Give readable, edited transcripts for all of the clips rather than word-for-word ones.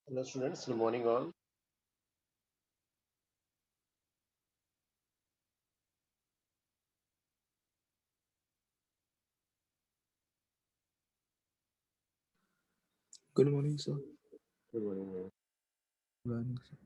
Hello students, good morning all. Good morning, sir. Good morning. Good morning, sir.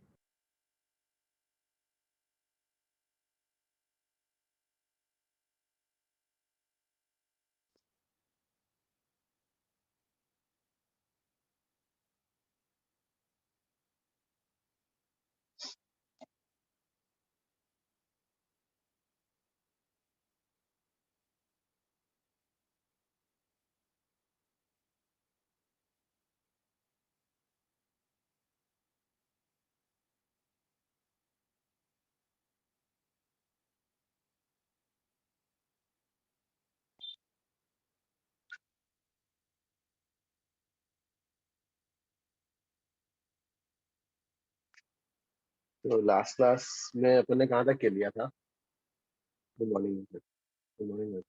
तो last class में अपन ने कहाँ तक के लिया था? Good morning. Good morning.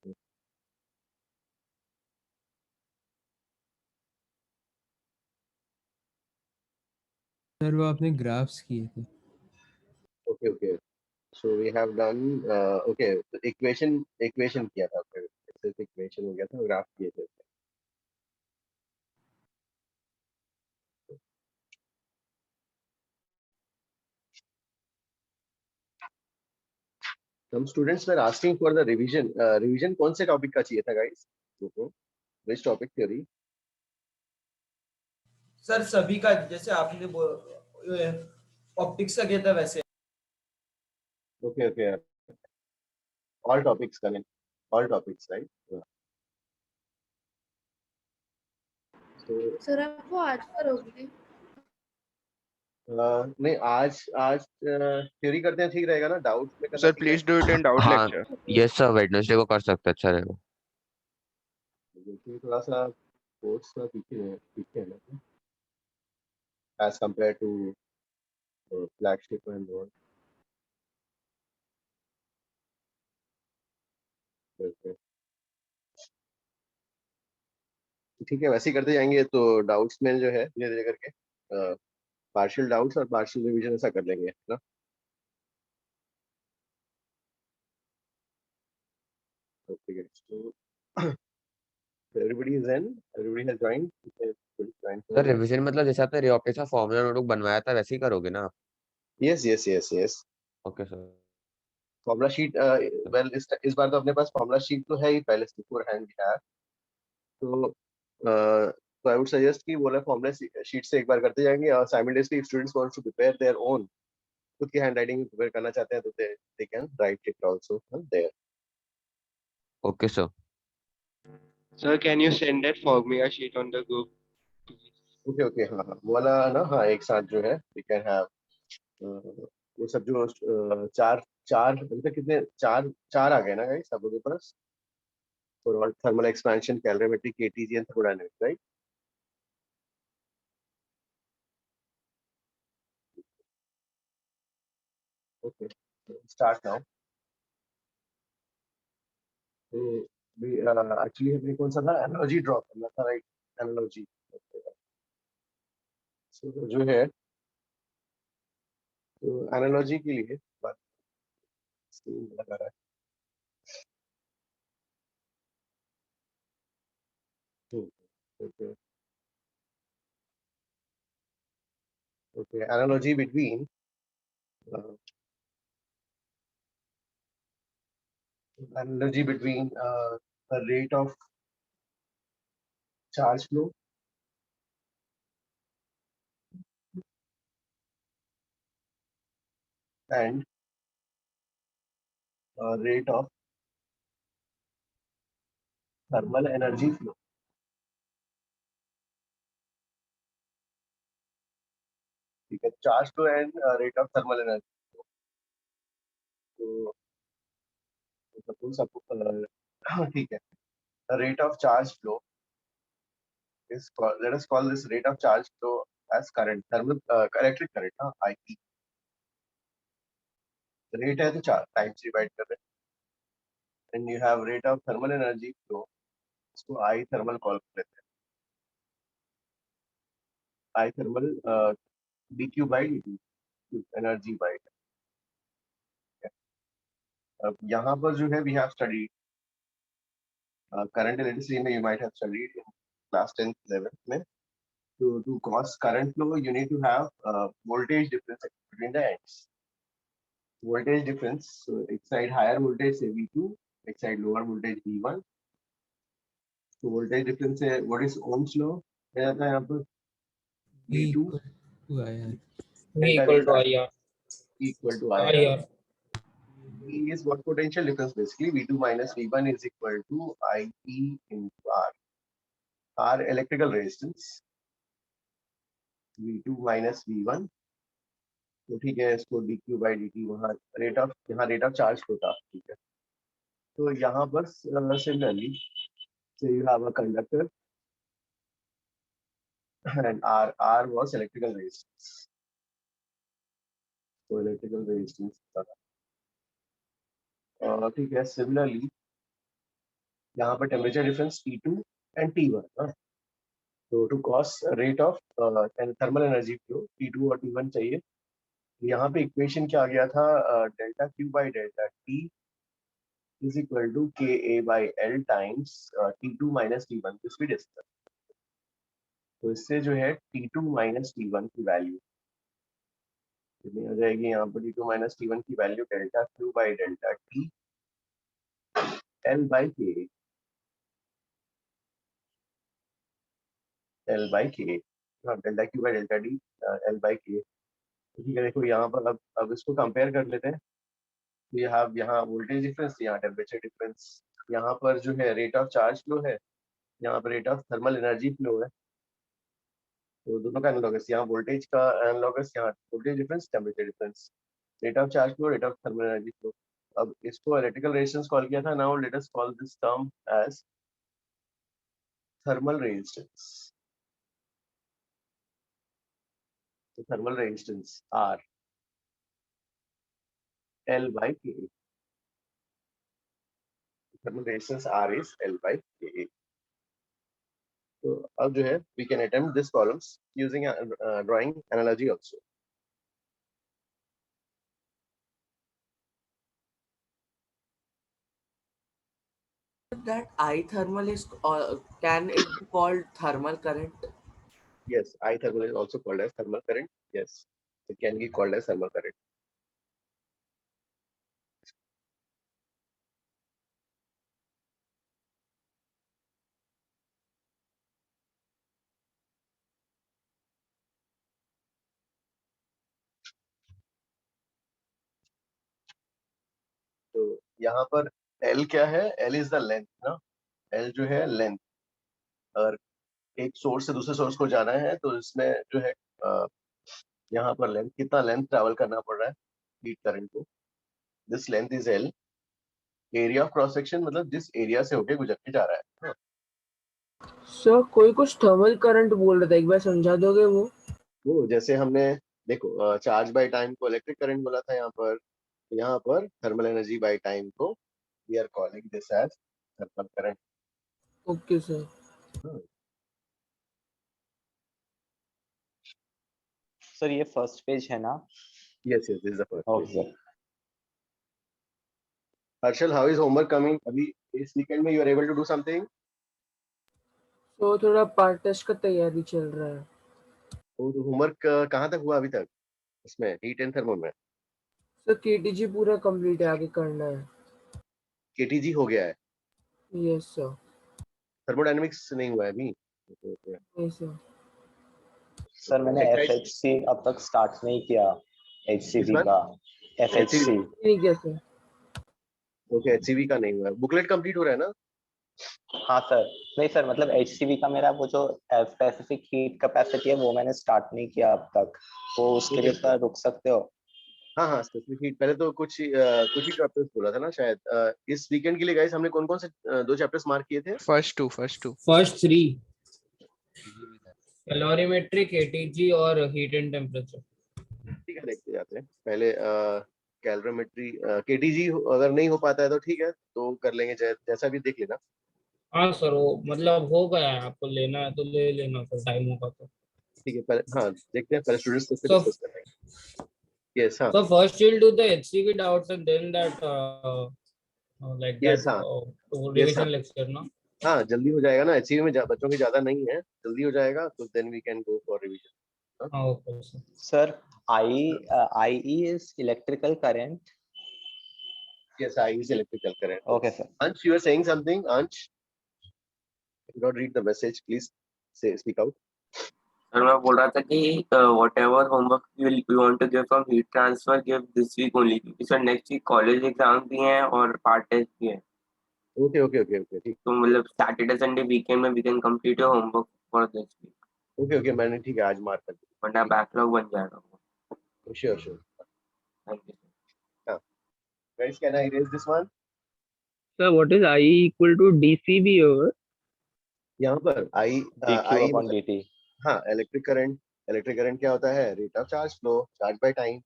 Sir वो आपने ग्राफ्स किए थे। Okay okay. So we have done okay equation equation किया था, फिर सिर्फ इक्वेशन हो गया था, ग्राफ किए थे। हम students were asking for the revision. Revision कौन से टॉपिक का चाहिए था guys? Which topic theory? Sir सभी का जैसे आपने ऑप्टिक्स का किया था वैसे। ओके ओके, ऑल टॉपिक्स करें, all topics right. So sir आप वो आज करोगे? नहीं, आज आज थ्योरी करते हैं, ठीक रहेगा ना? डाउट में करना सर ठीक प्लीज रहेगा। डू इट इन डाउट हाँ, लेक्चर। यस सर, वेडनेसडे को कर सकते हैं, अच्छा रहेगा। क्योंकि थोड़ा सा कोर्स का पीछे है ना, as compare to flagship and all. ठीक है, वैसे ही करते जाएंगे। तो डाउट्स में जो है धीरे धीरे करके पार्शियल डाउट्स और पार्शियल रिवीजन ऐसा कर लेंगे, है ना? तो ठीक है, तो everybody is in, everybody has joined. Sir revision मतलब जैसे आपने रियोप्टेस का फॉर्मूला नोटबुक बनवाया था वैसे ही करोगे ना आप? Yes yes yes yes. Okay sir. Formula sheet, well इस बार तो अपने पास फॉर्मूला शीट तो है ही पहले से, बिफोर हैंड वी हैव। तो तो आई वुड सजेस्ट कि वो वाला फॉर्मूला शीट से एक बार करते जाएंगे, और simultaneously students want to prepare their own, खुद की हैंड राइटिंग में प्रिपेयर करना चाहते हैं तो they can write it also there. Okay sir. Sir can you send that formula sheet on the group? Okay okay, हाँ हाँ, वो वाला ना, हाँ, एक साथ जो है वी कैन हैव वो सब जो चार चार अभी तक कितने, चार चार आ गए ना गाइस सब लोगों के पास? For thermal expansion, calorimetric, KTG and thermodynamics, right? Okay, start now. तो एक्चुअली हमें कौन सा था, एनालॉजी ड्रॉ करना था, राइट? एनालॉजी। जो है, तो एनालॉजी के लिए बात लगा रहा है। Okay okay, analogy between analogy between the rate of charge flow and rate of thermal energy flow. ठीक है, charge flow and rate of thermal energy. तो सपोज ठीक है, rate of charge flow is let us call this rate of charge flow as current, thermal electric current, हाँ, IP। Rate है तो चार time से डिवाइड कर रहे हैं, and you have rate of thermal energy flow, इसको आई थर्मल कॉल कर लेते I thermal dq by dt, energy by. अब यहाँ पर जो है we have studied current electricity में, you might have studied in class 10th 11th में। to cause current flow you need to have voltage difference between the ends, voltage difference। so एक side higher voltage say V2, एक side lower voltage V1। तो voltage difference है, what is Ohm's law क्या जाता है यहाँ पर, V V2 equal to IR। V delta equal V to side IR। equal to IR। IR। V is what potential difference basically, V2 minus V1 is equal to IE into R। R electrical resistance, V2 minus V1। तो ठीक है, इसको dq by dt, वहाँ rate of, यहाँ rate of charge होता, ठीक है। तो यहाँ पर similarly so you have a conductor and R was electrical resistance, so electrical resistance ठीक है। सिमिलरली यहाँ पर temperature difference T2 and T1। तो to cause rate of thermal energy flow T2 और T1 चाहिए। यहाँ पे इक्वेशन क्या आ गया था, delta Q by delta T is equal to KA by L times T2 minus T1 this we discuss. तो इससे जो है T2 माइनस T1 की वैल्यू कितनी हो जाएगी, यहाँ पर T2 माइनस T1 की value delta Q by delta T L by K, L by K, हाँ delta Q by delta D L by K। ठीक है, देखो यहाँ पर अब इसको कंपेयर कर लेते हैं। ये have यहाँ वोल्टेज डिफरेंस, यहाँ टेम्परेचर डिफरेंस, यहाँ पर जो है रेट ऑफ चार्ज फ्लो है, यहाँ पर rate of thermal energy flow है। तो दोनों का एनालॉगस, यहाँ वोल्टेज का एनालॉगस, यहाँ voltage difference temperature difference, rate of charge flow, rate of thermal energy flow. अब इसको इलेक्ट्रिकल रेजिस्टेंस कॉल किया था, now let us call this term as thermal resistance. तो thermal resistance R L by K, thermal resistance R is L by K। तो अब जो है we can attempt this columns using a drawing analogy also। That I thermal is can it be called thermal current? Yes, I thermal is also called as thermal current। Yes, it can be called as thermal current। तो यहाँ पर L क्या है, L is the length ना, L जो है length. और एक सोर्स से दूसरे सोर्स को जाना है तो इसमें जो है यहाँ पर लेंथ, कितना लेंथ ट्रैवल करना पड़ रहा है हीट करंट को, this length is L। Area of cross section मतलब जिस एरिया से होके गुजर के जा रहा है। सर कोई कुछ थर्मल करंट बोल रहा था, एक बार समझा दोगे वो जैसे हमने देखो चार्ज बाय टाइम को इलेक्ट्रिक करंट बोला था, यहाँ पर थर्मल एनर्जी बाय टाइम को we are calling this as thermal current. Okay sir. Sir ये फर्स्ट पेज है ना? Yes yes, this is the first okay page. Sir. Harshal, how is homework coming? अभी इस वीकेंड में you are able to do something? तो थोड़ा part test का तैयारी चल रहा है। तो होमवर्क कहाँ तक हुआ अभी तक इसमें हीट एंड थर्मल में? सर केटीजी पूरा कंप्लीट है, आगे करना है। केटीजी हो गया है? Yes sir. थर्मोडायनेमिक्स नहीं हुआ है अभी? नहीं सर। सर मैंने एफएचसी अब तक स्टार्ट नहीं किया, एचसीवी का एफएचसी ठीक है सर। ओके, एचसीवी का नहीं हुआ है। बुकलेट कंप्लीट हो रहा है ना? हाँ सर। नहीं सर, मतलब एचसीवी का मेरा वो जो स्पेसिफिक हीट कैपेसिटी है वो मैंने स्टार्ट नहीं किया अब तक, तो उसके लिए सर रुक सकते हो? हाँ हाँ, स्पेसिफिक हीट पहले तो कुछ ही चैप्टर्स बोला था ना शायद। इस वीकेंड के लिए गाइस हमने कौन कौन से 2 चैप्टर्स मार्क किए थे? फर्स्ट 3 कैलोरीमेट्रिक, एटीजी और हीट एंड टेम्परेचर। ठीक है, देखते जाते हैं। पहले कैलोरीमेट्री, केटीजी अगर नहीं हो पाता है तो ठीक है, तो कर लेंगे, जैसा भी देख लेना। हाँ सर, वो मतलब हो गया है, आपको लेना है तो ले लेना सर, टाइम होगा तो। ठीक है पहले हाँ देखते हैं पहले स्टूडेंट्स को So- डिस्कस करेंगे यस हाँ So first we'll do the HCV doubts and then that like Yes, that हाँ. revision हाँ. lecture, no? हाँ जल्दी हो जाएगा ना एचसीवी में बच्चों की ज्यादा नहीं है जल्दी हो जाएगा तो then we can go for revision Okay, sir. Sir, IE is electrical current. Yes I is electrical current Okay, sir. Ansh you are saying something Ansh don't read the message please say speak out sir मैं बोल रहा था कि whatever homework you want to give from heat transfer give this week only क्योंकि sir next week college exam भी हैं और part test भी है ओके ओके ओके ओके ठीक तो मतलब सैटरडे संडे वीकेंड में we can complete your homework for this week okay okay मैंने ठीक है आज मार्क कर दिया वरना बैकलॉग बन जाएगा sure sure thank you guys can I raise this one Sir, what is IE equal to DCV over? यहाँ पर आई dq upon dt. हाँ इलेक्ट्रिक करंट क्या होता है rate of charge flow charge by time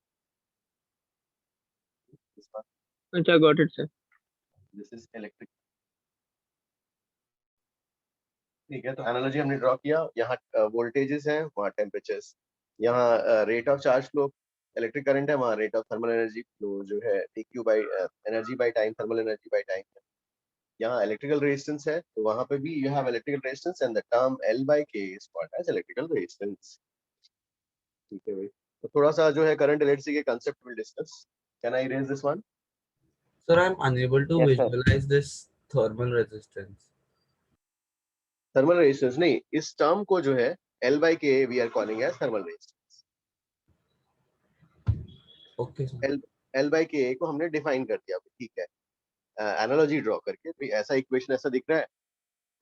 अच्छा, got it, sir. This is electric ठीक है तो एनालॉजी हमने ड्रॉ किया यहाँ वोल्टेजेस हैं वहाँ टेम्परेचर्स यहाँ rate of charge flow electric current है वहाँ rate of thermal energy flow जो है dq by energy by time thermal energy by time यहाँ इलेक्ट्रिकल रेजिस्टेंस है तो वहाँ पे भी you have electrical resistance and the term L by K is called as electrical resistance ठीक है भाई तो थोड़ा सा जो है करंट इलेक्ट्रिसिटी के concept will discuss can I raise this one Sir, I'm unable to Yes, sir. visualize this thermal resistance. Thermal resistance नहीं इस टर्म को जो है L by K we are calling as thermal resistance Okay, sir. L by K को हमने define कर दिया ठीक है एनालॉजी ड्रॉ करके भाई ऐसा इक्वेशन ऐसा दिख रहा है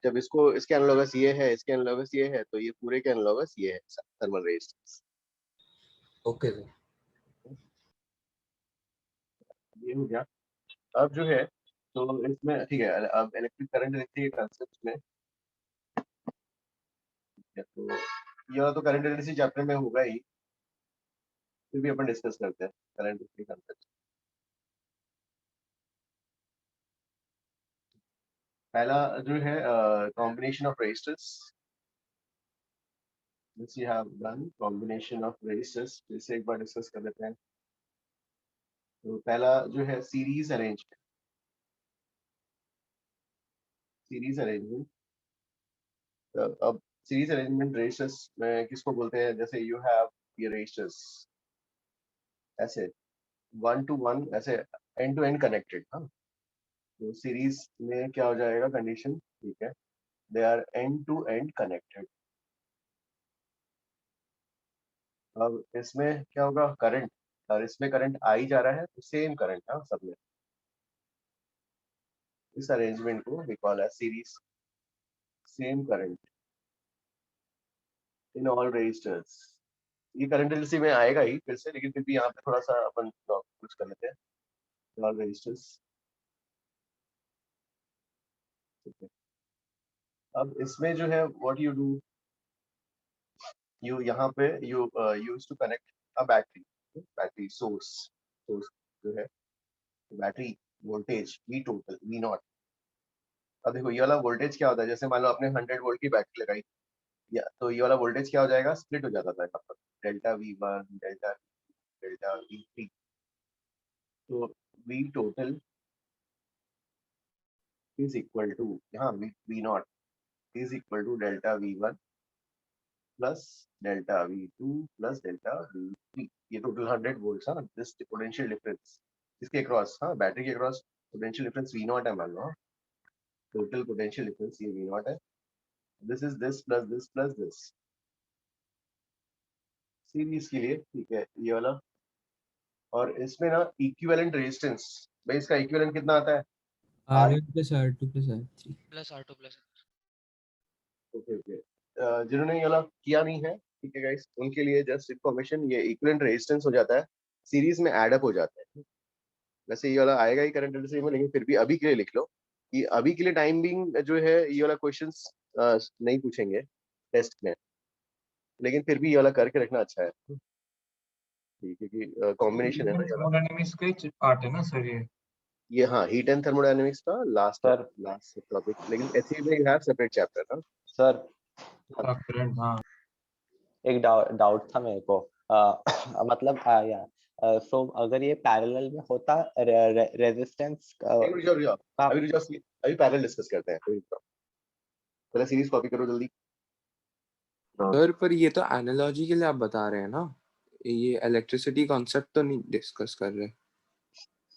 जब इसको इसके एनालॉगस ये है इसके एनालॉगस ये है तो ये पूरे के एनालॉगस ये है थर्मल रेजिस्टेंस Okay, sir. ये हो गया अब जो है तो इसमें ठीक है अब इलेक्ट्रिक करंट देखते हैं कांसेप्ट में तो यह तो करंट इलेक्ट्रिसिटी चैप्टर में होगा ही फिर भी अपन डिस्कस करते हैं करंट इलेक्ट्रिक कांसेप्ट पहला जो है combination of resistors this you have done combination of resistors फिर से एक बार डिस्कस कर लेते हैं तो पहला जो है सीरीज अरेंजमेंट अब सीरीज अरेंजमेंट रेजिस्टर्स में किसको बोलते हैं जैसे यू हैव ये रेजिस्टर्स ऐसे 1 to 1 ऐसे एंड टू एंड कनेक्टेड हाँ तो सीरीज में क्या हो जाएगा कंडीशन ठीक है they are end to end connected अब इसमें क्या होगा करंट और इसमें करंट आई जा रहा है तो सेम करंट हाँ सब में इस अरेंजमेंट को we call as series same current in all resistors ये करंट एलसी में आएगा ही फिर से लेकिन फिर भी यहाँ पे थोड़ा सा अपन कुछ कर लेते हैं ऑल रेजिस्टर्स ठीक है अब इसमें जो है व्हाट यू डू यू यहाँ पे you use to connect a battery source जो है battery voltage V total V naught अब देखो ये वाला वोल्टेज क्या होता है जैसे मान लो आपने 100 वोल्ट की बैटरी लगाई या तो ये वाला वोल्टेज क्या हो जाएगा स्प्लिट हो जाता था यहाँ पर डेल्टा V1 डेल्टा V3 तो V total is equal to यहाँ V naught is equal to delta V1 plus delta V2 plus delta V3 ये टोटल 100 वोल्ट्स हाँ दिस पोटेंशियल डिफरेंस इसके अक्रॉस हाँ बैटरी के across potential difference V naught है मान लो टोटल पोटेंशियल डिफरेंस ये V नॉट है this is this plus this series के लिए ठीक है ये वाला और इसमें ना इक्विवेलेंट रेजिस्टेंस भाई इसका इक्विवेलेंट कितना आता है R1 plus R2 plus R3. Plus R2 plus. Okay जिन्होंने ये वाला किया नहीं है ठीक है गाइस उनके लिए जस्ट इन्फॉर्मेशन ये इक्विवेलेंट रेजिस्टेंस हो जाता है सीरीज में ऐड अप हो जाता है वैसे ये वाला आएगा ही करंट एलसी में लेकिन फिर भी अभी के लिए लिख लो कि अभी के लिए टाइम बिंग जो है ये वाला क्वेश्चंस नहीं पूछेंगे टेस्ट में लेकिन फिर भी ये वाला करके रखना अच्छा है ठीक है कि कॉम्बिनेशन है ना थर्मोडायनामिक्स का ही पार्ट है ना सर ये हाँ हीट एंड थर्मोडायनामिक्स का लास्ट टॉपिक लेकिन एचसी में यू हैव सेपरेट चैप्टर ना सर करंट हाँ एक डाउट था मेरे को मतलब सो अगर ये पैरेलल में होता रेजिस्टेंस अभी पैरेलल डिस्कस करते हैं, पहले सीरीज कॉपी करो जल्दी। सर पर ये तो एनालॉजी के लिए आप बता रहे हैं ना, ये इलेक्ट्रिसिटी कॉन्सेप्ट तो नहीं डिस्कस कर रहे।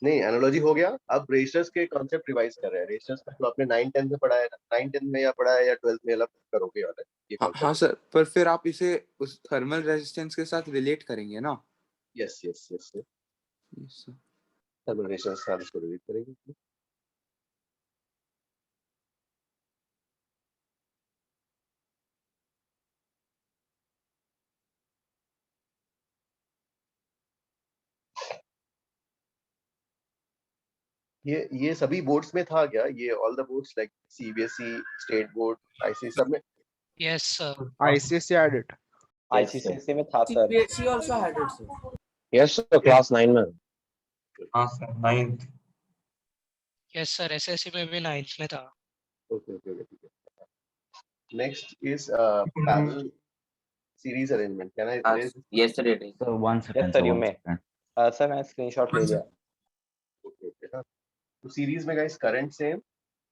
नहीं, एनालॉजी हो गया, अब रेजिस्टर्स के कॉन्सेप्ट रिवाइज कर रहे हैं। रेजिस्टर्स का जो आपने 9 10 में पढ़ा है, 9 10 में या पढ़ा है या 12th में अलग करोगे वाला ये हाँ concept। सर, पर फिर आप इसे उस थर्मल रेजिस्टेंस के साथ रिलेट करेंगे ना? Yes yes yes sir thermal resistance के साथ इसको रिलेट करेंगे। ये सभी बोर्ड्स में था क्या? ये all the boards like CBSE, state board, ICSE सब में? Yes, sir. ICSE had it. ICSE में था sir. CBSE also had it, sir. Yes sir, class 9 में। हाँ sir, 9th। Yes, sir. SSC में भी 9th में था. ओके ओके ठीक है। Next is parallel series arrangement. Can I arrange? Yes, sir, it is. So 1 second. Yes sir, sir, you one may second. Sir मैंने screenshot ले लिया। Okay okay हाँ। तो सीरीज में गाइस करंट सेम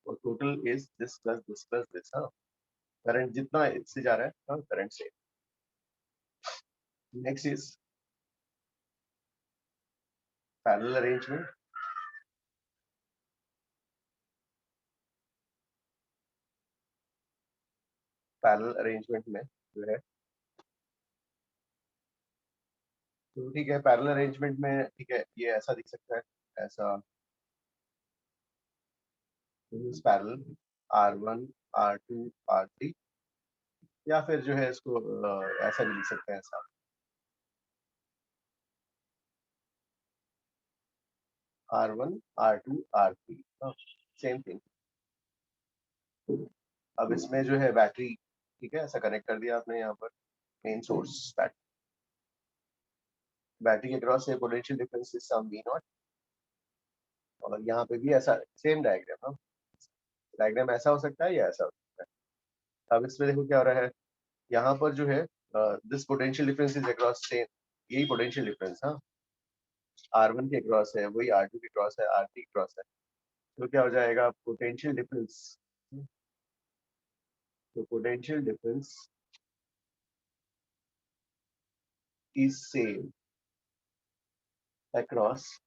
और total is this plus this plus this. हाँ, current जितना इससे जा रहा है, हाँ current same. Next is parallel arrangement. Parallel arrangement में जो है, तो ठीक है, पैरेलल अरेंजमेंट में ठीक है, ये ऐसा दिख सकता है, ऐसा पैरेलल R1 R2 R3, या फिर जो है इसको ऐसा भी लिख सकते हैं, ऐसा R1 R2 R3, same thing. अब इसमें जो है बैटरी, ठीक है, ऐसा कनेक्ट कर दिया आपने यहाँ पर मेन सोर्स बैटरी के क्रॉस से potential difference is some V0, और यहाँ पे भी ऐसा सेम डायग्राम। डायग्राम ऐसा हो सकता है या ऐसा हो सकता है। अब इसमें देखो क्या हो रहा है, यहाँ पर जो है this potential difference is across same, यही पोटेंशियल डिफरेंस हाँ R1 के क्रॉस है, वही R2 के क्रॉस है, R3 के क्रॉस है। तो क्या हो जाएगा पोटेंशियल डिफरेंस, तो potential difference is same across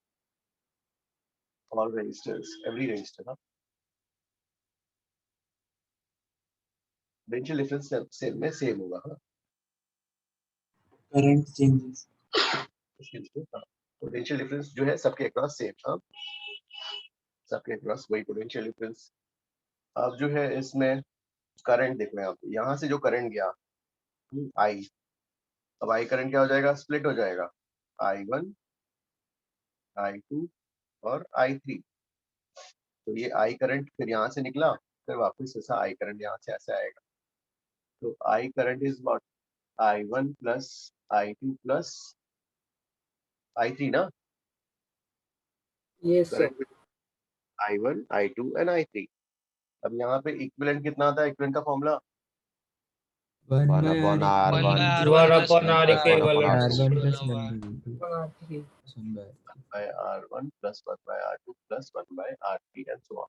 all resistors, every resistor. Potential difference same में सेम होगा। हाँ, करंट चेंजेस, पोटेंशियल डिफरेंस जो है सबके अक्रॉस सेम। हाँ, सबके अक्रॉस वही पोटेंशियल डिफरेंस। अब जो है इसमें करंट देखना है, आप यहाँ से जो करंट गया I, अब I करंट क्या हो जाएगा, स्प्लिट हो जाएगा, I1 I2 और I3। तो ये I करंट फिर यहाँ से निकला, फिर वापस ऐसा I करंट यहाँ से ऐसे आएगा। तो I current is what, I1 plus I2 plus I3 ना? Yes, sir. I1 I2 and I3। अब यहाँ पे इक्विवेलेंट कितना आता है, इक्विवेलेंट का formula 1 upon R1 1 upon R equivalent. R1 plus 1 by R1 plus 1 by R2 plus 1 by R3 and so on.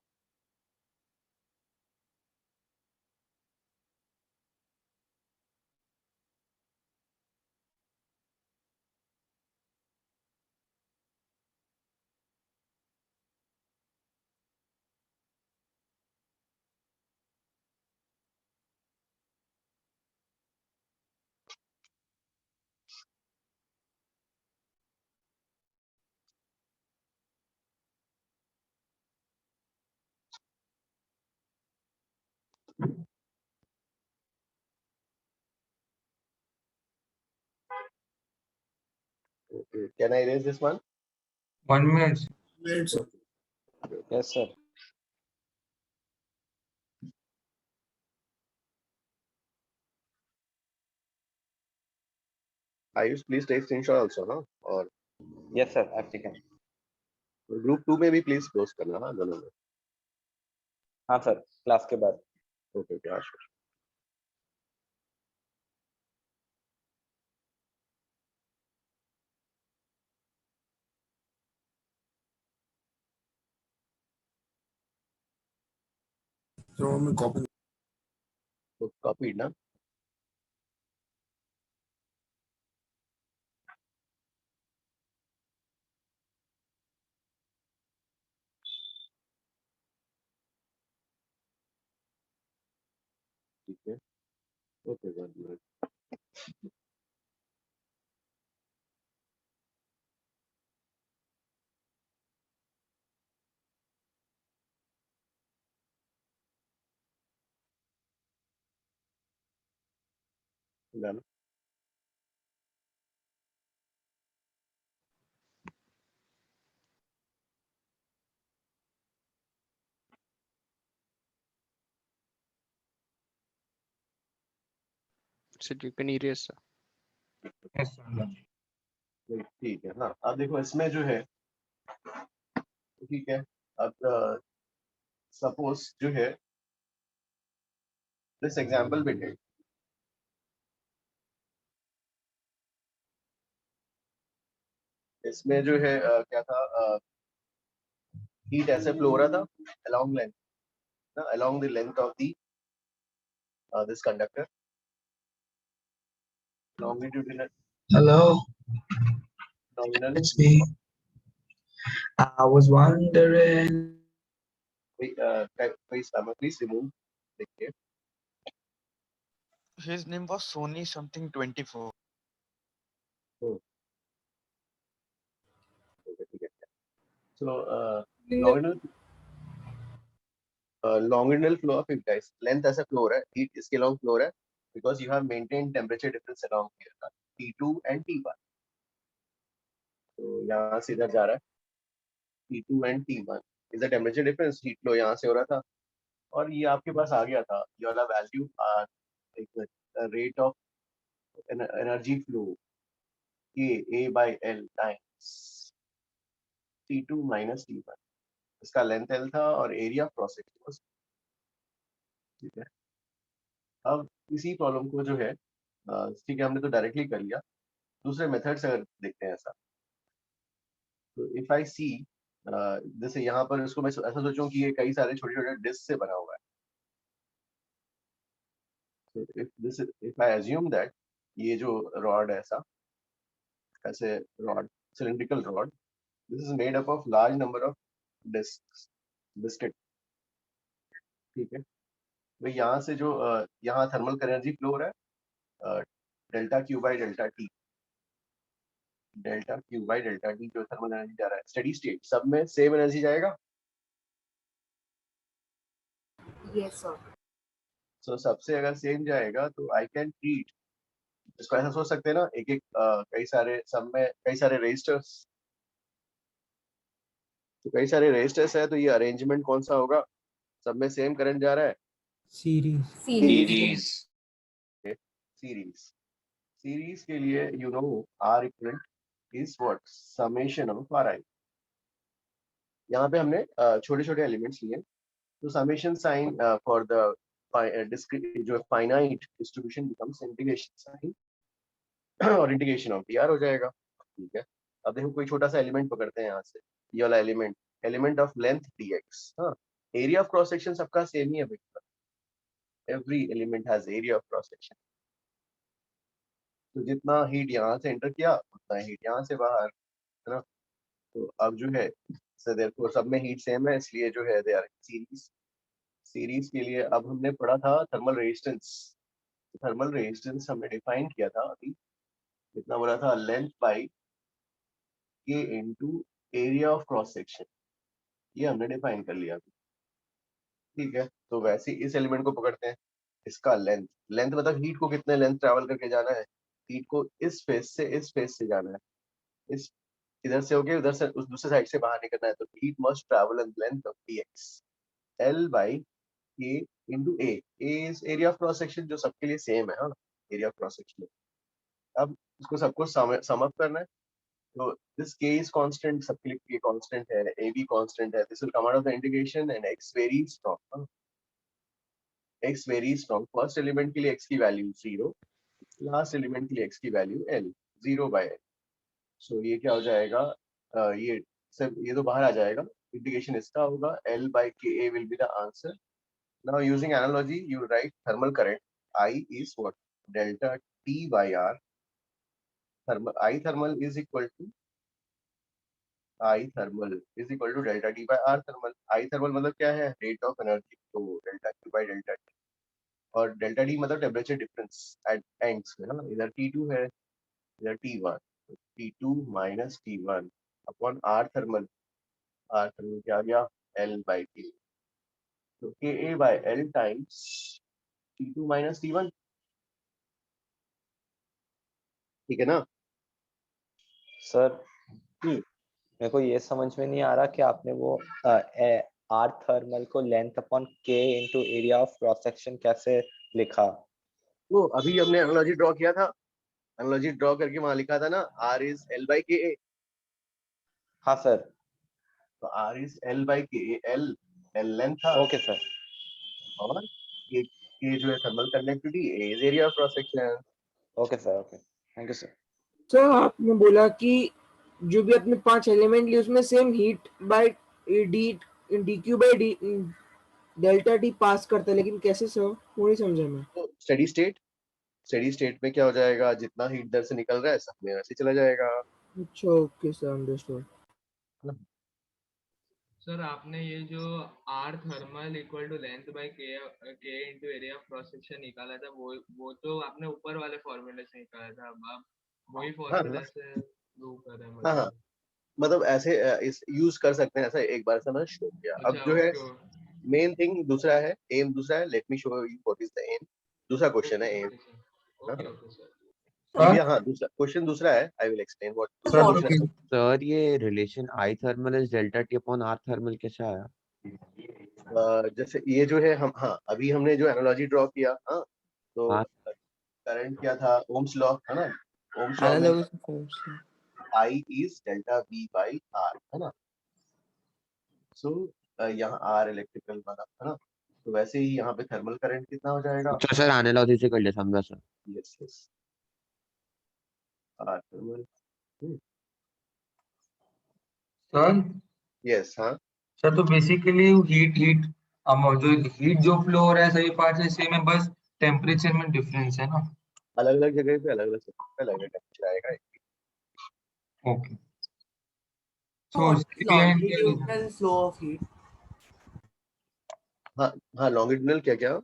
Okay. Can I erase this one? 1 minute. Yes, sir. Ayush, please take screenshot also, ना? और Yes, sir. I've taken. Group 2 में भी please post करना, हाँ दोनों में। हाँ sir, class के बाद। ओके ओके, So मैं copy. तो कॉपी ना ठीक है okay one minute So you can erase. Yes, sir. ठीक है हाँ अब देखो इसमें जो है ठीक है अब सपोज जो है दिस एग्जांपल भी है इसमें जो है क्या था हीट ऐसे फ्लो हो रहा था along length ना along the length of the this conductor longitudinal Hello, nominal it's me. I was wondering. please remove देखिए His name was Sony something 24. ठीक है so nominal longitudinal flow of heat guys length ऐसा flow हो रहा है heat इसके along flow हो रहा है because you have maintained temperature difference along here T2 and T1 तो यहाँ से इधर जा रहा है T2 and T1 is the temperature difference heat flow यहाँ से हो रहा था और ये आपके पास आ गया था ये वाला value rate of energy flow K A by L times T2 minus T1 इसका लेंथ L था और एरिया क्रॉस सेक्शन ठीक है अब इसी प्रॉब्लम को जो है ठीक है हमने तो डायरेक्टली कर लिया दूसरे मेथड से अगर देखते हैं ऐसा तो इफ आई सी जैसे यहाँ पर इसको मैं ऐसा सोचूं कि ये कई सारे छोटे छोटे डिस्क से बना हुआ है तो इफ आई अज्यूम दैट ये जो रॉड है ऐसे rod cylindrical rod this is made up of large number of disc biscuit ठीक है तो यहाँ से जो यहाँ थर्मल एनर्जी फ्लो हो रहा है delta Q by delta T जो थर्मल एनर्जी जा रहा है स्टेडी स्टेट सब में सेम एनर्जी जाएगा Yes, sir. सो सबसे अगर सेम जाएगा तो आई कैन ट्रीट इसको ऐसा सोच सकते हैं ना एक एक कई सारे सब में कई सारे रेजिस्टर्स तो कई सारे रेजिस्टर्स है तो ये अरेंजमेंट कौन सा होगा सब में सेम करंट जा रहा है सीरीज सीरीज के लिए you know R equal is what summation of R i यहाँ पे हमने छोटे छोटे एलिमेंट्स लिए तो summation sign for the discrete जो finite distribution becomes integration sign और इंटीग्रेशन ऑफ dr हो जाएगा ठीक है अब देखो कोई छोटा सा एलिमेंट पकड़ते हैं यहाँ से ये वाला एलिमेंट ऑफ लेंथ dx हाँ एरिया ऑफ क्रॉस सेक्शन सबका सेम ही है भैया every element has area of cross section तो जितना हीट यहाँ से एंटर किया उतना हीट यहाँ से बाहर है ना तो अब जो है देयरफॉर सब में हीट सेम है इसलिए जो है दे आर सीरीज के लिए अब हमने पढ़ा था थर्मल रेजिस्टेंस हमने डिफाइन किया था अभी कितना बोला था लेंथ बाई के into area of cross section ये हमने डिफाइन कर लिया अभी ठीक है तो वैसे इस एलिमेंट को पकड़ते हैं इसका लेंथ मतलब हीट को कितने लेंथ ट्रैवल करके जाना है हीट को इस फेस से जाना है इस इधर से होके उधर से उस दूसरे साइड से बाहर निकलना है तो heat must travel in length of dx L by K into A is area of cross section जो सबके लिए सेम है हाँ एरिया ऑफ क्रॉस सेक्शन अब इसको सबको सम अप करना है तो दिस k is constant सबके लिए k constant है a भी constant है this will come out of the integration and x varies from x varies from first element के लिए x की वैल्यू 0 लास्ट एलिमेंट के लिए x की वैल्यू l 0 by l सो ये क्या हो जाएगा ये तो बाहर आ जाएगा इंटीग्रेशन इसका होगा l by ka will be the answer Now using analogy, you write thermal current I is what? Delta T by R. I thermal is equal to delta T by R thermal. I thermal मतलब क्या है? Rate of energy. तो delta T by delta T. और delta T मतलब temperature difference at ends है ना? इधर T2 है, इधर T1. T2 minus T1 upon R thermal. R thermal क्या आ गया? L by K. तो Ka by L times T2 minus T1. ठीक है ना? सर मेरे को ये समझ में नहीं आ रहा कि आपने वो आर थर्मल को लेंथ अपॉन के into area of cross section कैसे लिखा? वो अभी हमने एनालॉजी ड्रॉ किया था, एनालॉजी ड्रॉ करके वहां लिखा था ना R is L by Ka. हाँ सर. तो R is L by Ka, L लेंथ था. Okay sir. और K जो है thermal conductivity, A is area of cross section. Okay sir. Okay, thank you sir. Sir आपने बोला कि जो भी अपने 5 एलिमेंट लिए उसमें same heat by D Q by D delta T pass करता है, लेकिन कैसे सर? वो नहीं समझा मैं. तो स्टेडी स्टेट में क्या हो जाएगा? जितना हीट दर से निकल रहा है सब में वैसे चला जाएगा. अच्छा, ओके सर, अंडरस्टूड. सर आपने ये जो R thermal equal to length by K into area of cross section निकाला था, वो तो आपने ऊपर वाले फॉर्मूले से निकाला था. अब आप वही फॉर्मूला से प्रूव कर रहे हैं. हाँ, मतलब ऐसे इस यूज कर सकते हैं. ऐसा एक बार से मैंने शो किया. अब जो है मेन थिंग दूसरा है, एम दूसरा है. Let me show you what is the M. दूसरा क्वेश्चन है एम. हाँ, दूसरा क्वेश्चन दूसरा है. I will explain what. Sir ये relation I thermal is delta T upon R thermal कैसे आया? जैसे ये जो है हम, हाँ अभी हमने जो एनालॉजी ड्रॉ किया, हाँ तो करंट क्या था? ओम्स लॉ है ना? ओम्स लॉ में I is delta V by R है ना? सो यहाँ R इलेक्ट्रिकल वाला है ना? तो वैसे ही यहाँ पे थर्मल करंट कितना हो जाएगा? अच्छा सर, एनालॉजी से कर लिया, समझा sir. Yes R thermal. Sir yes. हाँ सर, तो बेसिकली हीट जो हीट जो फ्लो हो रहा है सभी पार्ट से सेम है, बस टेम्परेचर में डिफरेंस है ना? अलग अलग जगह पे अलग अलग टेम्परेचर आएगा. Okay. So longitudinal flow of heat. हाँ longitudinal क्या?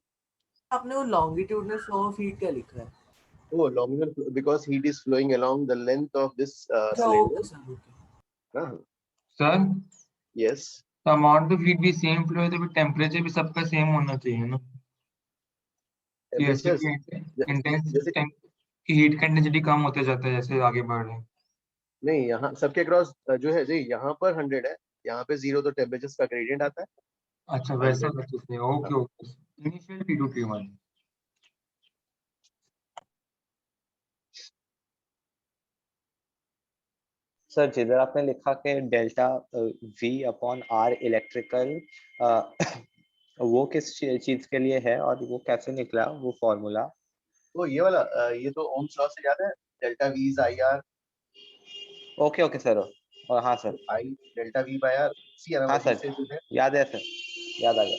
आपने वो longitudinal flow of heat क्या लिखा है? Oh, longitudinal because heat is flowing along the length of this cylinder. Sir Yes. तो अमाउंट ऑफ हीट भी सेम फ्लो है, तो फिर टेम्परेचर भी सबका सेम होना चाहिए ना? हीट का इंटेंसिटी कम होते जाता है जैसे आगे बढ़ रहे हैं. नहीं, यहाँ सबके क्रॉस जो है जी, यहाँ पर 100 है, यहाँ पे 0, तो टेम्परेचर का ग्रेडियंट आता है. अच्छा वैसा करते हैं. Okay okay. Initial T2 T1. Sir जिधर आपने लिखा कि delta V upon R electrical, वो किस चीज के लिए है और वो कैसे निकला वो फॉर्मूला? वो ये वाला, ये तो ओम्स लॉ से याद है. Delta V is IR. Okay sir. और हाँ sir, I delta V by R. हाँ सर, याद है सर, याद आ गया.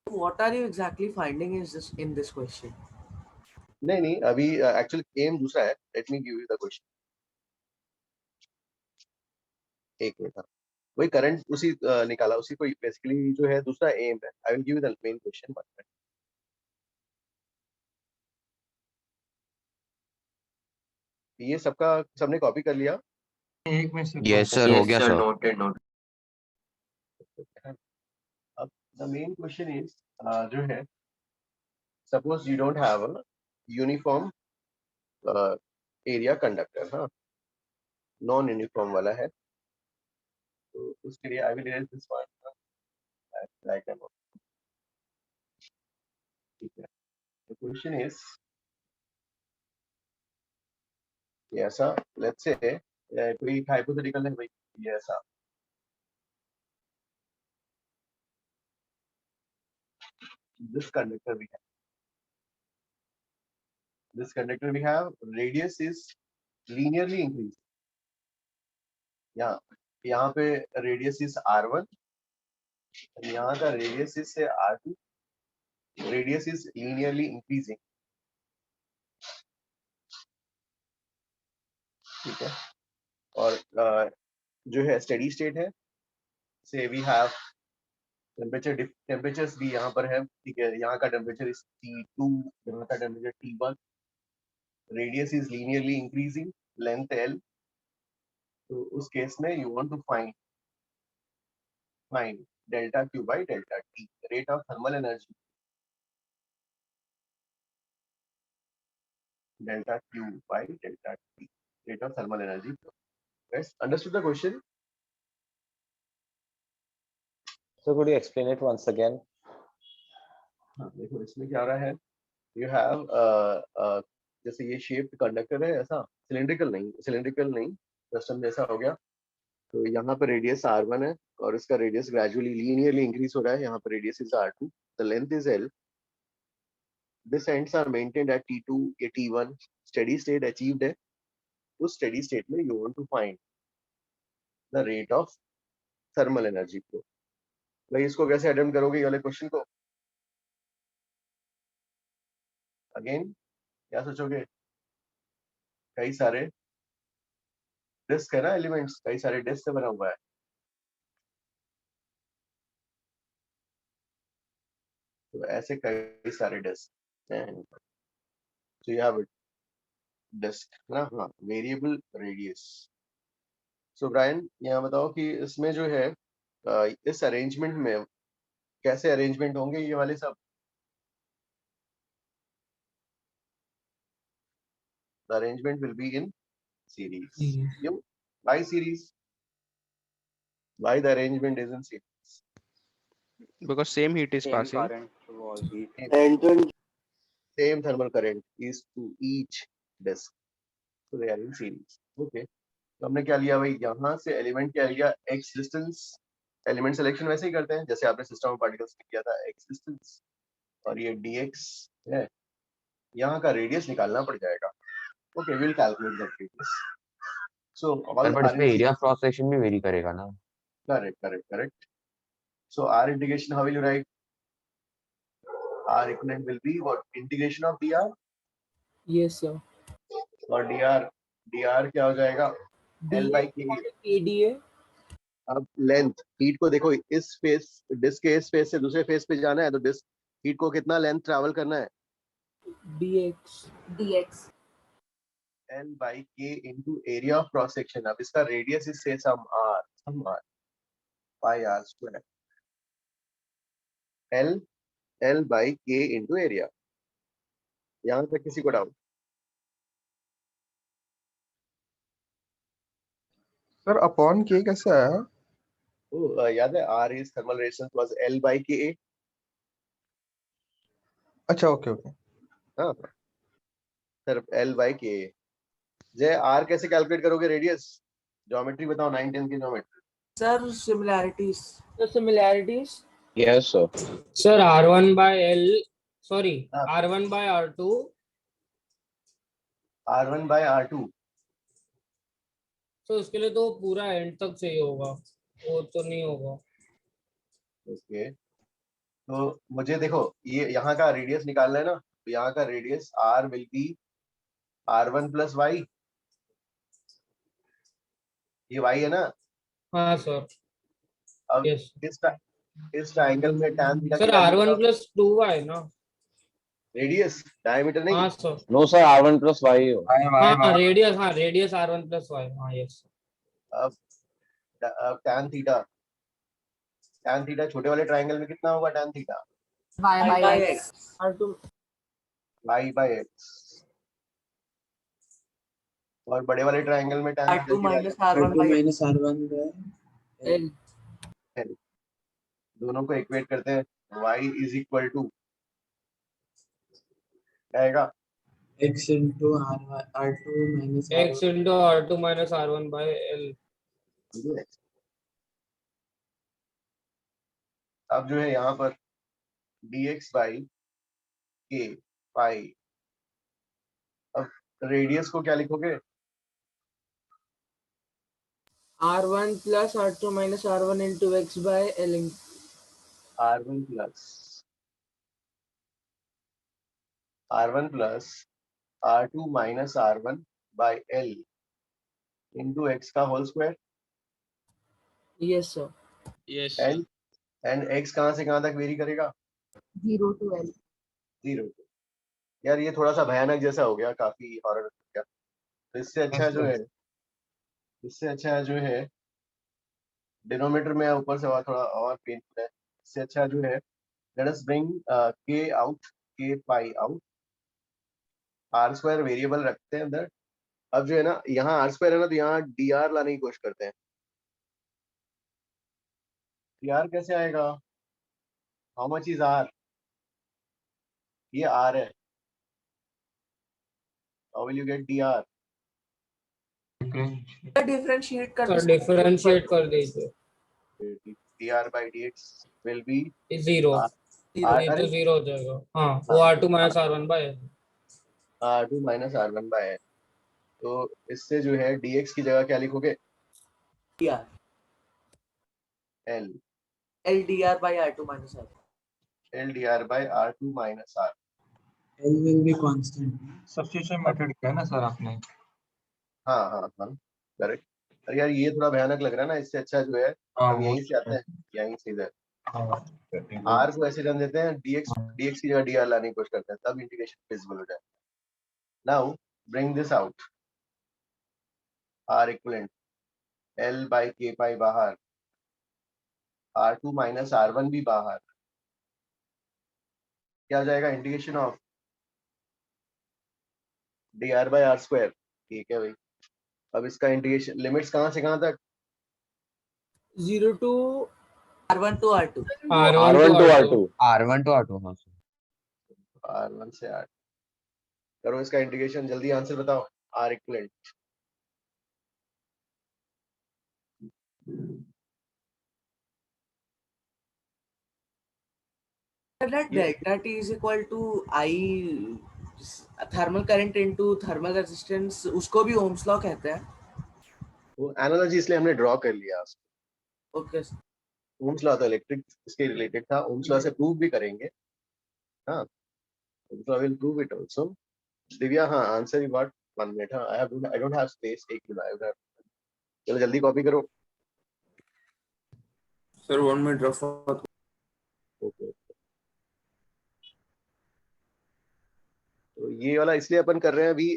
What are you exactly finding is this in this question? नहीं अभी एक्चुअली एम दूसरा है. Let me give you the question. एक मिनट. वही करंट उसी निकाला, उसी को बेसिकली जो है दूसरा एम है. I will give you the main question. ये सबने कॉपी कर लिया? एक मिनट. यस सर, हो गया सर. नोटेड. अब द मेन क्वेश्चन इज जो है, suppose you don't have a uniform area conductor. हाँ, नॉन यूनिफॉर्म वाला है. तो उसके लिए I will erase this one. ठीक है. द क्वेश्चन इज ये ऐसा, लेट्स से कोई हाइपोथेटिकल है भाई, ये ऐसा. This conductor we have radius is linearly increased. यहाँ पे radius is R1 यहाँ का रेडियस इज से R2, radius is linearly increasing, ठीक है। और जो है स्टेडी स्टेट है, से वी हैव टेम्परेचर्स भी यहाँ पर है, ठीक है। यहाँ का टेम्परेचर इज T2, यहाँ का temperature T1, radius is linearly increasing, length L। तो उस केस में you want to find delta Q by delta T, rate of thermal energy, delta Q by delta T, rate of thermal energy. Guys, understood the question? So could you explain it once again? हाँ, देखो इसमें क्या हो रहा है, you have जैसे ये shaped conductor है, ऐसा सिलेंड्रिकल नहीं, सिस्टम जैसा हो गया। तो यहाँ पर रेडियस R1 है और इसका रेडियस ग्रेजुअली लीनियरली इंक्रीज हो रहा है, यहाँ पर radius is R2, the length is L, this ends are maintained at T2 या T1, स्टेडी स्टेट अचीव्ड है। उस स्टेडी स्टेट में you want to find the rate of thermal energy flow. भाई इसको कैसे अटेम्प्ट करोगे ये वाले क्वेश्चन को? अगेन क्या सोचोगे, कई सारे डिस्क है ना, एलिमेंट्स कई सारे डिस्क से बना हुआ है। तो ऐसे कई सारे disc and so you have a disk ना, हाँ, वेरिएबल रेडियस। सो ब्रायन यहाँ बताओ कि इसमें जो है इस अरेंजमेंट में कैसे अरेंजमेंट होंगे ये वाले सब? The arrangement will be in series. You, why series? Why the arrangement is in series? Because same heat is Same passing. current was heat. And same thermal current is to each disk. So they are in series. Okay. तो हमने क्या लिया भाई, यहाँ से element क्या लिया, x distance. Element selection वैसे ही करते हैं जैसे आपने सिस्टम ऑफ पार्टिकल्स में किया था, x डिस्टेंस और ये dx है। यहाँ का रेडियस निकालना पड़ जाएगा। Okay, will calculate that radius. So all but इसमें एरिया ऑफ क्रॉस सेक्शन भी वेरी करेगा ना। Correct. So R integration, how will you write? R equivalent will be what? Integration of dr Yes, sir. और dr क्या हो जाएगा? L by K। ADA। अब length, heat को देखो, इस फेस डिस्क के इस फेस से दूसरे फेस पे जाना है तो डिस्क हीट को कितना लेंथ ट्रैवल करना है? dx L by K into area of cross section। अब इसका रेडियस इज से सम r pi r square। L by K into area। यहाँ तक किसी को डाउट? सर अपॉन के कैसे आया? याद है, R is thermal resistance was L by Ka। अच्छा, ओके। हाँ सर, L by Ka। जय, R कैसे कैलकुलेट करोगे रेडियस? ज्योमेट्री बताओ, 9-10 की geometry. Sir similarities. Yes, sir. Sir, R1 by L, sorry, R1 by R2, R1 by R2। तो उसके लिए तो पूरा एंड तक चाहिए होगा, वो तो नहीं होगा। ओके, तो मुझे देखो ये यहाँ का रेडियस निकालना है ना, तो यहाँ का radius R will be R1 plus Y. ये y है ना? हाँ सर। अब इस ट्रायंगल में tan theta sir R1 plus 2y ना रेडियस, डायमीटर नहीं। हाँ sir. No, sir. R1 plus Y. हाँ रेडियस R1 प्लस y। हाँ यस। अब tan थीटा छोटे वाले ट्रायंगल में कितना होगा tan theta? y by x y by x। और बड़े वाले ट्रायंगल में tan R2 minus R1 by L। दोनों को इक्वेट करते हैं, y इज इक्वल टू आएगा x into R2 minus R1 by L। अब जो है यहाँ पर dx by k pi। अब रेडियस को क्या लिखोगे? R1 plus R2 minus R1 into x by L। R1 plus R2 minus R1 by L into x का whole square Yes, sir. Yes, L and x कहाँ से कहाँ तक very करेगा 0 to L. 0 यार ये थोड़ा सा भयानक जैसा हो गया, काफी हॉरर हो गया। तो इससे अच्छा जो है डिनोमिनेटर में ऊपर से और थोड़ा और पेनफुल है। इससे अच्छा जो है let us bring k out, k पाई आउट, r स्क्वायर वेरिएबल रखते हैं अंदर। अब जो है ना यहाँ r स्क्वायर है ना, तो यहाँ dr लाने की कोशिश करते हैं। dr कैसे आएगा, हाउ मच इज r, ये r है, how will you get dr, differentiate कर सर डिफरेंशिएट कर दीजिए, dr by dx will be 0 नहीं अरे तो 0 हो जाएगा। हाँ वो R2 minus R1 by L। R2 minus R1 by L। तो इससे जो है dx की जगह क्या लिखोगे dr L LDR by R2 minus R. LDR by R2 minus R। L will be constant. Substitution method किया ना सर आपने? हाँ हाँ हाँ करेक्ट। अरे यार ये थोड़ा भयानक लग रहा है ना, इससे अच्छा जो है हम यहीं से आते हैं, यहीं से इधर R को ऐसे रन देते हैं, dx की जगह dr लाने की कोशिश करते हैं, तब इंटीग्रेशन फिजिबल हो जाए। Now bring this out, R equivalent L by k पाई बाहर, R2 minus R1 भी बाहर, क्या हो जाएगा integration of dr by r square. ठीक है भाई, अब इसका इंटीग्रेशन लिमिट्स कहाँ से कहाँ तक 0 to R1 to R2 R1 to R2 R1 to R2 हाँ R1 से R करो इसका इंटीग्रेशन, जल्दी आंसर बताओ। R equivalent that delta T is equal to I thermal current into thermal resistance, उसको भी ओम्स लॉ कहते हैं। वो एनालॉजी इसलिए हमने ड्रॉ कर लिया उसको। ओके ओम्स लॉ तो इलेक्ट्रिक इसके रिलेटेड था, ओम्स लॉ से प्रूव भी करेंगे। हाँ Ohm's law will prove it also. Divya हाँ आंसर यू गॉट 1 मिनट। हाँ आई डोंट हैव स्पेस, एक मिनट चलो जल्दी कॉपी करो सर 1 मिनट रफ। ओके तो ये वाला इसलिए अपन कर रहे हैं अभी,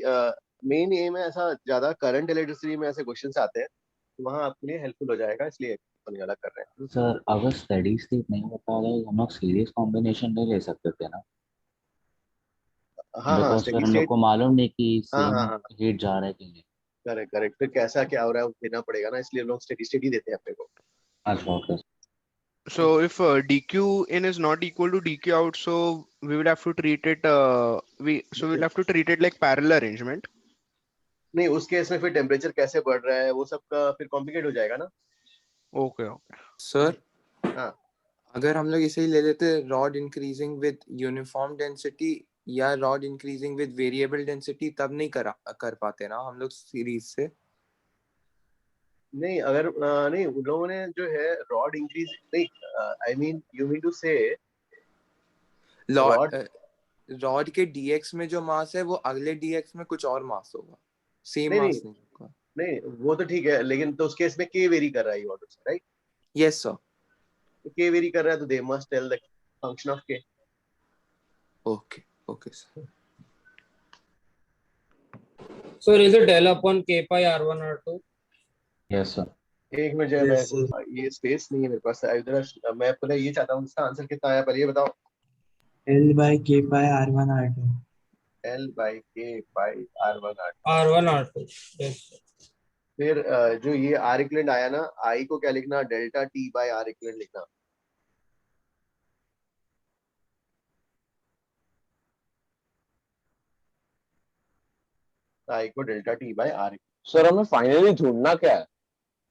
मेन एम है ऐसा ज्यादा करंट इलेक्ट्रिसिटी में ऐसे क्वेश्चंस आते हैं तो वहाँ आपके लिए हेल्पफुल हो जाएगा, इसलिए अपन ये वाला कर रहे हैं। सर अगर स्टेडी स्टेट नहीं बता रहे हम लोग सीरीज कॉम्बिनेशन नहीं ले सकते थे ना? हाँ हाँ बिकॉज स्टेडी सर हम लोग स्टेट, को मालूम नहीं कि हाँ सेम हाँ हाँ हीट जा रहा है कि नहीं। करेक्ट करेक्ट, फिर कैसा क्या हो रहा है वो देना पड़ेगा ना, इसलिए लोग स्टेडी स्टेट ही देते हैं अपने को। अच्छा okay. So if dq in is not equal to dq out, so we will have to treat it we'll have to treat it like parallel arrangement. नहीं उस केस में फिर टेम्परेचर कैसे बढ़ रहा है वो सब का फिर कॉम्प्लिकेट हो जाएगा ना। Okay, okay. सर हाँ अगर हम लोग इसे ही ले लेते rod increasing with uniform density या rod increasing with variable density, तब नहीं कर पाते ना हम लोग सीरीज से? नहीं अगर नहीं उन लोगों ने जो है रॉड इंक्रीज नहीं, I mean you mean to say rod rod के dx में जो मास है वो अगले dx में कुछ और मास होगा, सेम नहीं मास नहीं नहीं होगा। नहीं वो तो ठीक है, लेकिन तो उस केस में के वेरी कर रहा है ऑर्डर से, राइट? Yes sir. तो के वेरी कर रहा है तो they must tell the function of K. Okay okay sir. So is it del upon k pi R1 R2? Yes sir. एक मिनट मैं ये स्पेस नहीं है मेरे पास इधर, मैं पहले ये चाहता हूँ इसका आंसर कितना आया पहले ये बताओ। L by K pi R1 R2। L by K pi R1 R2। R1 R2 yes। फिर जो ये R इक्विवेलेंट आया ना, I को क्या लिखना, delta T by R equivalent लिखना। I को delta T by R। Sir हमें फाइनली ढूंढना क्या है?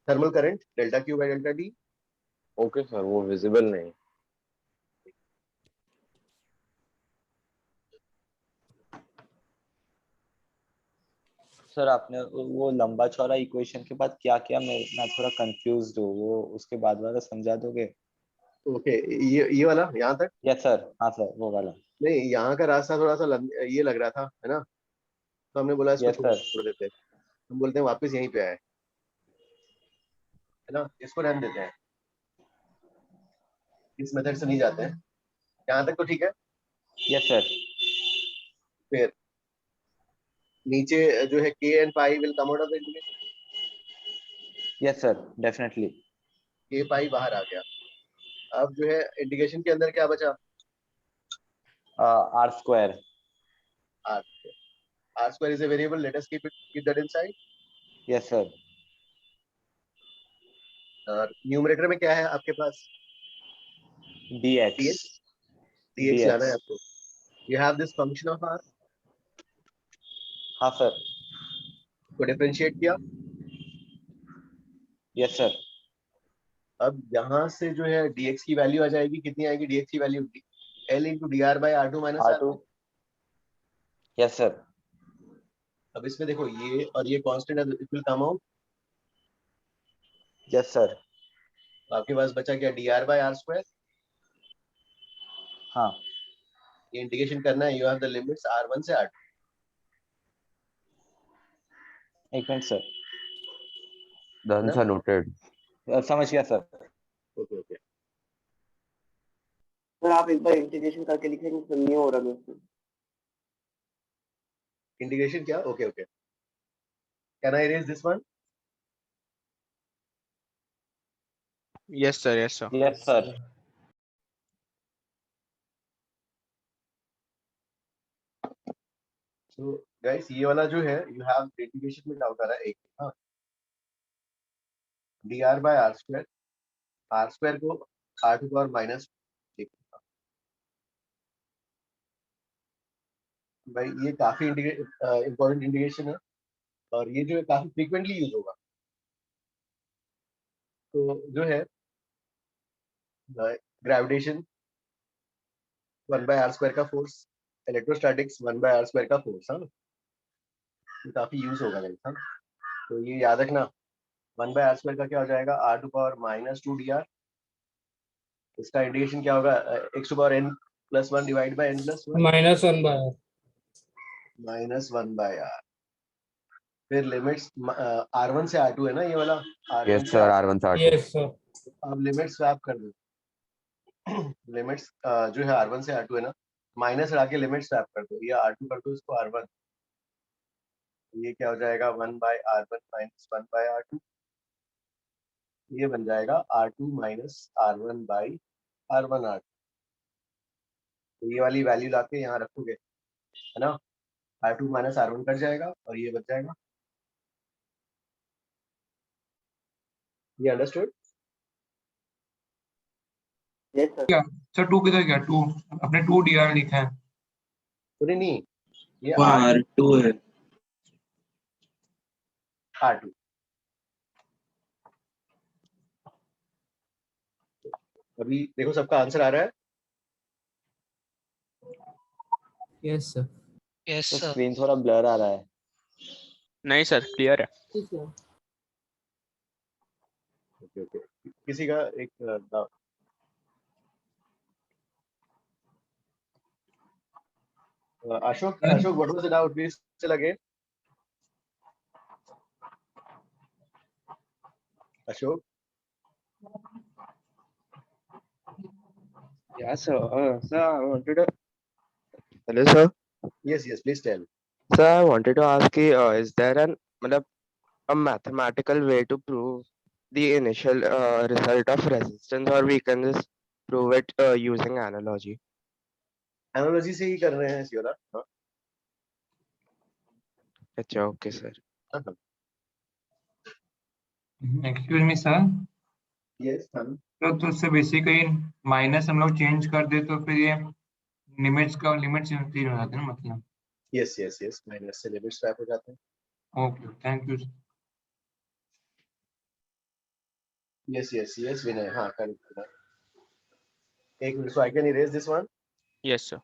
Thermal current delta Q by delta T। Okay sir वो विजिबल नहीं। सर आपने वो लंबा चौड़ा इक्वेशन के बाद क्या किया, मैं थोड़ा कंफ्यूज्ड हूँ, वो उसके बाद वाला समझा दोगे? ओके, ये वाला यहाँ तक? यस सर, हाँ सर वो वाला। नहीं, यहाँ का रास्ता थोड़ा सा ये लग रहा था, है ना? तो हमने बोला इसको यस सर। छोड़ देते हैं। हम बोलते हैं वापस यहीं पे आए, है ना? इसको रहने देते हैं, इस मेथड से नहीं जाते हैं। यहाँ तक तो ठीक है। Yes sir. फिर नीचे जो है k and pi will come out of the integration. Yes sir definitely. k pi बाहर आ गया। अब जो है इंटीग्रेशन के अंदर क्या बचा? R square. r r square is a variable, let us keep that inside. Yes sir. और न्यूमरेटर में क्या है आपके पास? dx। dx लाना है आपको। You have this function of r, हाँ सर। को डिफरेंशिएट किया। Yes sir. अब यहाँ से जो है dx की वैल्यू आ जाएगी, कितनी आएगी dx की value? l into dr by r2 minus r2। Yes sir. अब इसमें देखो ये और ये कांस्टेंट है, it will come out. Yes sir. आपके पास बचा क्या? dr by r square। हाँ। ये इंटीग्रेशन करना है, you have the limits r1 से r2। एक minute sir. Done sir, noted. समझ गया सर। Okay okay. सर आप एक बार इंटीग्रेशन करके लिखेंगे तो नहीं हो रहा मेरे से। इंटीग्रेशन क्या? Okay okay. Can I erase this one? Yes sir, yes sir. Yes sir. So guys, ये वाला जो है यू हैव इंटीग्रेशन में डाउट आ रहा है एक, हाँ, dr by r square को r to power माइनस, भाई ये काफी इंपॉर्टेंट इंटीग्रेशन है और ये जो है काफी फ्रीक्वेंटली यूज होगा। तो जो है ग्रेविटेशन 1 by r square का force, electrostatics 1 by r square का फोर्स, हाँ, ये काफी यूज होगा गाइस, हाँ। तो ये याद रखना, 1 by r square का क्या हो जाएगा? r to power minus 2 dr। इसका इंटीग्रेशन क्या होगा? x to power n plus 1 divided by n plus 1 -1 by r। minus 1 by r। फिर लिमिट्स r1 से r2 है ना ये वाला, r1 यस से सर, r2। R1 से R2। Yes sir. अब लिमिट्स स्वैप कर दो। लिमिट्स जो है r1 से r2 है ना, माइनस हटा के लिमिट स्वैप कर दो, ये r2 कर दो, इसको r1। ये क्या हो जाएगा? 1 by r1 minus 1 by r2। ये बन जाएगा r2 minus r1 by r1 r2। तो ये वाली वैल्यू लाके यहाँ रखोगे, है ना, r2 minus r1 कट जाएगा और ये बच जाएगा। ये अंडरस्टूड? Yes sir. क्या सर 2 किधर गया? 2 अपने 2 dr लिखा है। अरे नहीं, ये r2 है। r2। अभी देखो सबका आंसर आ रहा है? Yes sir. यस तो सर। स्क्रीन थोड़ा ब्लर आ रहा है। नहीं सर, क्लियर है। ठीक है। Okay okay. किसी का एक Ashok, what was the doubt? Please still again. Ashok? Yeah, sir. Sir, I wanted to. Hello, sir. Yes, please tell. Sir, I wanted to ask you, is there a mathematical way to prove the initial result of resistance, or we can just prove it using analogy? Analogy से ही कर रहे हैं इसी वाला, हाँ। अच्छा, okay, sir. Excuse me sir. Yes हाँ। तो उससे बेसिकली माइनस हम लोग चेंज कर दे तो फिर ये लिमिट्स चेंज हो जाते हैं ना, मतलब। यस, माइनस से लिमिट स्वैप हो जाते हैं। Okay, thank you. यस विनय, हाँ करेक्ट। एक minute, so I can erase this one? Yes sir.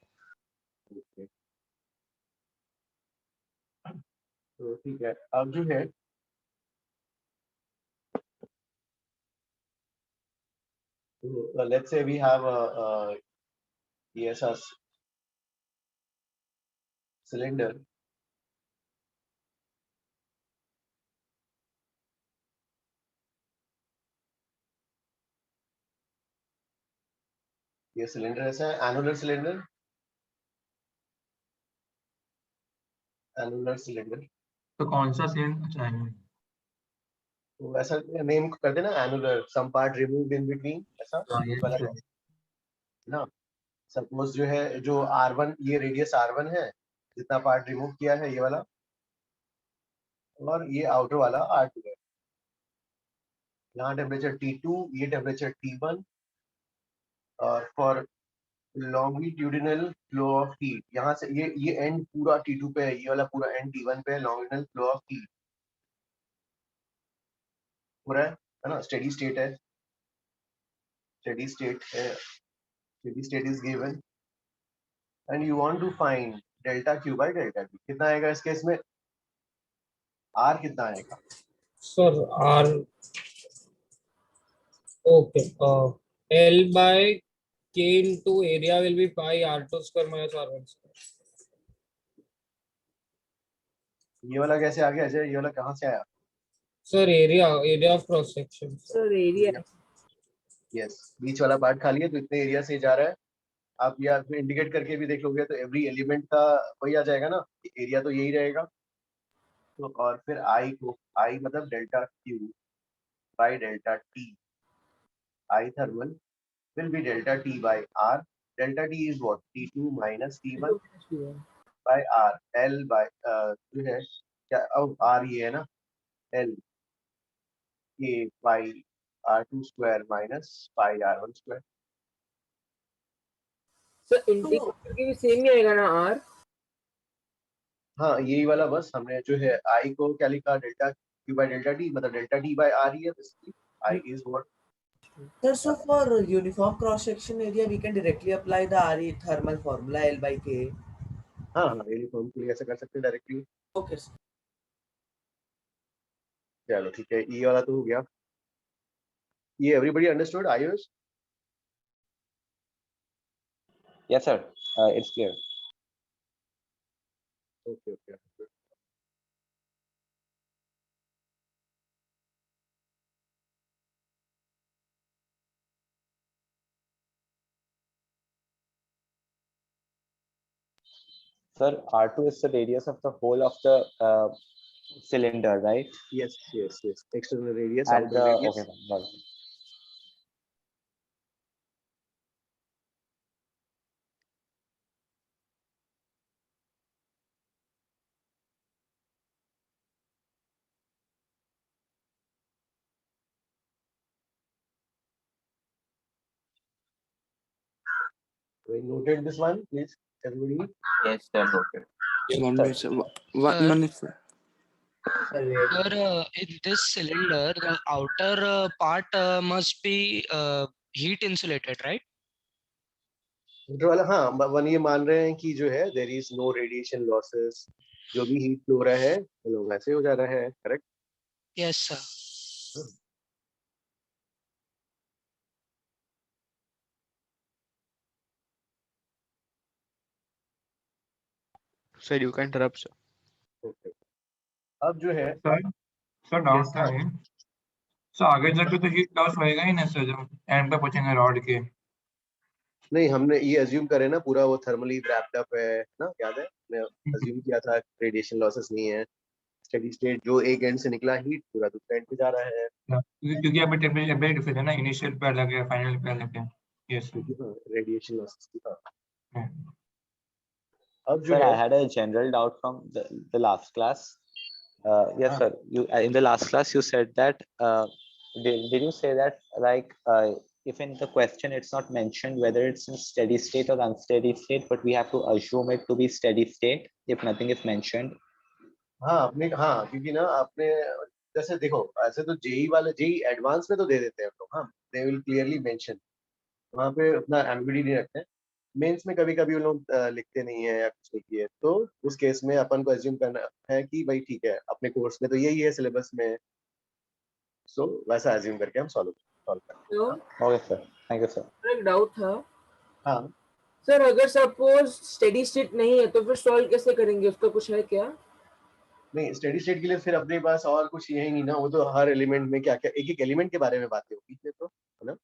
Okay, तो ठीक है। अब जो है So let's say we have a ESR cylinder. ये सिलेंडर ऐसा है, एनुलर सिलेंडर, एनुलर सिलेंडर। तो कौन सा सिलेंडर चाहिए? तो ऐसा नेम कर देना annular, some part removed in between, ऐसा ये वाला है ना। सपोज जो है, जो R1, ये रेडियस R1 है, जितना पार्ट रिमूव किया है ये वाला, और ये आउटर वाला R2 है। यहाँ टेम्परेचर T2, ये टेम्परेचर T1, और for longitudinal flow of heat, यहाँ से ये एंड पूरा T2 पे है, ये वाला पूरा एंड T1 पे है, लॉन्गिट्यूडिनल फ्लो ऑफ हीट हो रहा है ना। स्टेडी स्टेट है, स्टेडी स्टेट है, steady state is given and you want to find delta Q by delta T। कितना आएगा इस केस में? R कितना आएगा sir? R, okay, L by K into area will be pi R2 square minus R1 square. ये वाला कैसे आ गया अजय? ये वाला कहाँ से आया? Sir area of cross section. Sir area, yes, बीच वाला पार्ट खाली है तो इतने एरिया से जा रहा है। आप या फिर इंडिकेट करके भी देख लोगे तो एवरी एलिमेंट का वही आ जाएगा ना, एरिया तो यही रहेगा। तो और फिर I को, I मतलब delta Q by delta T, I thermal will be delta T by R. Delta T is what? T2 minus T1 by R. L by जो है क्या, अब R ये है ना, L K by R2 square minus pi R1 square. Sir integrator के भी same ही आएगा ना R? हाँ, यही वाला बस हमने जो है I को क्या लिखा, delta Q by delta T, मतलब डेल्टा T by R ही है basically. I is what? Sir, so for uniform cross section area, we can directly apply the RE thermal formula L by K. हाँ हाँ, uniform के लिए ऐसा कर सकते हैं डायरेक्टली। Okay, sir. चलो ठीक है, ये वाला तो हो गया। ये everybody understood Ayush? Yes, sir. It's clear. Okay okay. Sir, R2 is the radius of the whole of the cylinder, right? Yes, yes, yes. External radius, And outer radius. okay, got it. We noted this one, please, everybody. Yes, sir. Okay. One minute, sir. One minute, sir. Sir, in this cylinder, the outer part must be heat insulated, right? जो वाला, हाँ, one ये मान रहे हैं कि जो है there is no radiation losses, जो भी हीट फ्लो रहा है चलो वैसे हो जा रहा है, correct? Yes, sir. Sir, you can interrupt, sir. Okay. अब जो है सर डाउट था ये, सर आगे जाके तो हीट लॉस होएगा ही ना सर, जब एंड पे पहुंचेंगे रॉड के। नहीं, हमने ये अज्यूम करे ना पूरा वो थर्मली रैप्ड अप है ना, याद है? हमने अज्यूम किया था रेडिएशन लॉसेस नहीं है, स्टेडी स्टेट जो एक एंड से निकला हीट पूरा दूसरे एंड पे जा रहा है, क्योंकि अभी टेम्परेचर वेरी डिफरेंट है ना, इनिशियल पे अलग है, फाइनल पे अलग है। यस रेडिएशन लॉसेस की था। सर। अब जो Sir, है I had a general doubt from the last class. Yes, sir. You in the last class you said that did you say that like if in the question it's not mentioned whether it's in steady state or unsteady state, but we have to assume it to be steady state if nothing is mentioned. हाँ अपने, हाँ क्योंकि ना आपने जैसे देखो, ऐसे तो जेई वाले, जेई एडवांस में तो दे देते हैं हम लोग, हाँ दे विल क्लियरली मेंशन, वहाँ पे उतना एम्बिग्यूटी नहीं रखते हैं। मेंस में कभी कभी उन लोग लिखते नहीं है या कुछ नहीं किए, तो उस केस में अपन को अज्यूम करना है कि भाई ठीक है अपने कोर्स में तो यही है सिलेबस में, सो वैसा अज्यूम करके हम सॉल्व सॉल्व करते तो okay sir, thank you sir. एक डाउट था हाँ सर, अगर सपोज स्टेडी स्टेट नहीं है तो फिर सॉल्व कैसे करेंगे, उसका कुछ है क्या? नहीं, स्टेडी स्टेट के लिए फिर अपने पास और कुछ ये ही नहीं ना, वो तो हर एलिमेंट में क्या क्या एक एक एलिमेंट के बारे में बातें होगी ये तो, है ना।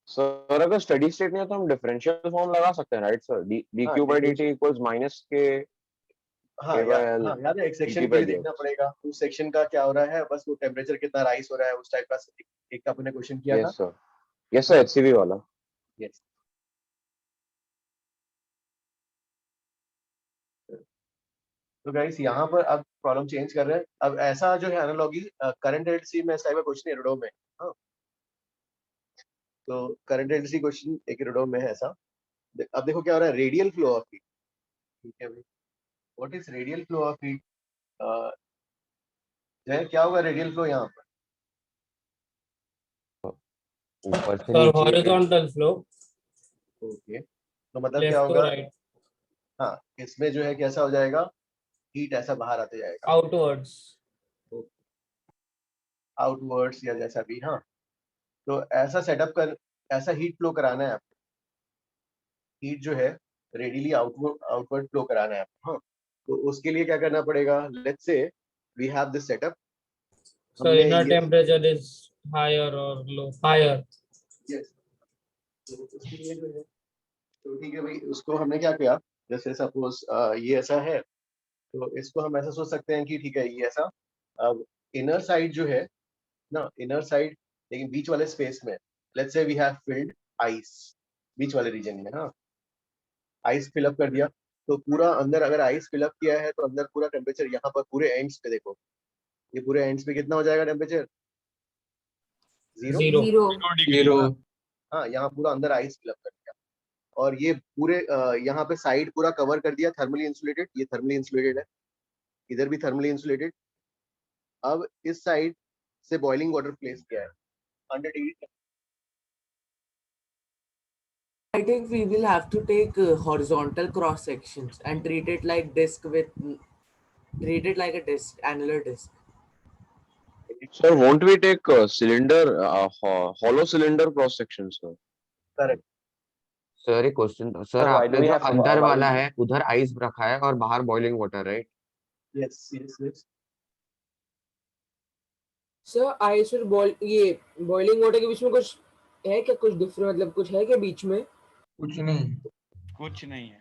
सर अगर स्टडी स्टेट नहीं है तो हम डिफरेंशियल फॉर्म लगा सकते हैं, राइट सर? हाँ dq by dt equals minus k हाँ k by L हाँ याद है, एक सेक्शन dt के by लिए देखना dx। पड़ेगा उस सेक्शन का क्या हो रहा है, बस वो टेम्परेचर कितना राइज हो रहा है उस टाइप का एक अपने क्वेश्चन किया था। यस सर, HCV वाला। यस। तो गाइस यहाँ पर अब प्रॉब्लम चेंज कर रहे हैं, अब ऐसा जो है एनालॉगी करंट एलसी में इस टाइप का क्वेश्चन है रिडो में। हाँ, तो करंट एलसी क्वेश्चन एक रिडो में है ऐसा। अब देखो क्या हो रहा है, रेडियल फ्लो ऑफ हीट। ठीक है भाई, what is radial flow of heat? क्या होगा रेडियल फ्लो यहाँ पर? ऊपर से सर नीचे। हॉरिजॉन्टल फ्लो, ओके, तो मतलब क्या लेफ्ट टू होगा? राइट, हाँ, इसमें जो है कैसा हो जाएगा, हीट ऐसा बाहर आते जाएगा आउटवर्ड्स। आउटवर्ड्स या जैसा भी। हाँ, तो ऐसा सेटअप कर, ऐसा हीट फ्लो कराना है आपको, हीट जो है रेडियली आउटवर्ड फ्लो कराना है आपको। हाँ, तो उसके लिए क्या करना पड़ेगा, let's say we have this setup. Sir inner temperature is higher और लो, हायर। यस, तो उसके लिए जो है, तो ठीक है भाई, उसको हमने क्या किया, जैसे सपोज ये ऐसा है, तो इसको हम ऐसा सोच सकते हैं कि ठीक है ये ऐसा, अब इनर साइड जो है ना, इनर साइड, लेकिन बीच वाले स्पेस में let's say we have filled ice, बीच वाले रीजन में। हाँ, आइस फिलअप कर दिया, तो पूरा अंदर अगर आइस फिलअप किया है तो अंदर पूरा टेम्परेचर यहाँ पर पूरे एंड्स पे देखो, ये पूरे एंड्स पे कितना हो जाएगा टेम्परेचर? जीरो। Zero. हाँ, यहाँ पूरा अंदर आइस फिलअप कर दिया, और ये पूरे यहाँ पे साइड पूरा कवर कर दिया थर्मली इंसुलेटेड, ये थर्मली इंसुलेटेड है, इधर भी थर्मली इंसुलेटेड। अब इस साइड से बॉइलिंग वाटर प्लेस किया है 100 degree. I think we will have to take horizontal cross sections and treat it like a disc, annular disc. Sir, won't we take hollow cylinder cross section, sir? Correct. Sir एक question, sir Sir, why do आपने we जो have अंदर why वाला है उधर ice रखा है और बाहर boiling water, right? Yes yes yes. Sir ice और ये बॉइलिंग वाटर के बीच में कुछ है क्या, कुछ डिफरेंट, मतलब कुछ है क्या बीच में? कुछ नहीं, कुछ नहीं है।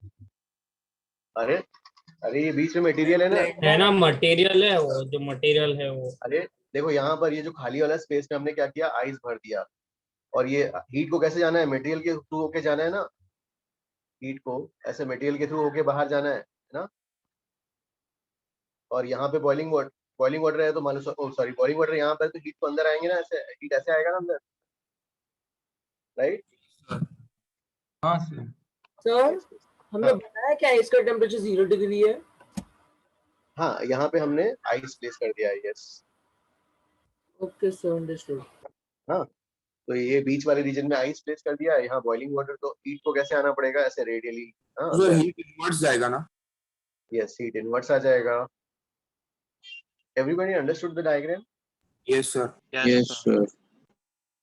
अरे अरे ये बीच में मटेरियल है ना, है ना, मटेरियल है वो, जो मटेरियल है वो। अरे देखो यहाँ पर ये जो खाली वाला स्पेस में हमने क्या किया, आइस भर दिया, और ये हीट को कैसे जाना है, मटेरियल के थ्रू होके जाना है ना, हीट को ऐसे मटेरियल के थ्रू होके बाहर जाना है ना। और यहाँ पे बॉइलिंग वाटर है, तो मान लो सॉरी बॉइलिंग वाटर यहाँ पर, तो हीट तो अंदर आएंगे ना, ऐसे हीट ऐसे आएगा ना अंदर, राइट। हाँ सर। सर हमने बताया कि आइस का टेम्परेचर 0 डिग्री है। हाँ, यहाँ पे हमने आइस प्लेस कर दिया है, यस। Okay sir, understood. हाँ, तो ये बीच वाले रीजन में आइस प्लेस कर दिया है, यहाँ बॉइलिंग वाटर, तो हीट को कैसे आना पड़ेगा, ऐसे रेडियली। हाँ, सर हीट इनवर्ट्स जाएगा ना? यस, हीट इनवर्ट्स आ जाएगा। Everybody understood the diagram? Yes sir. Yes sir.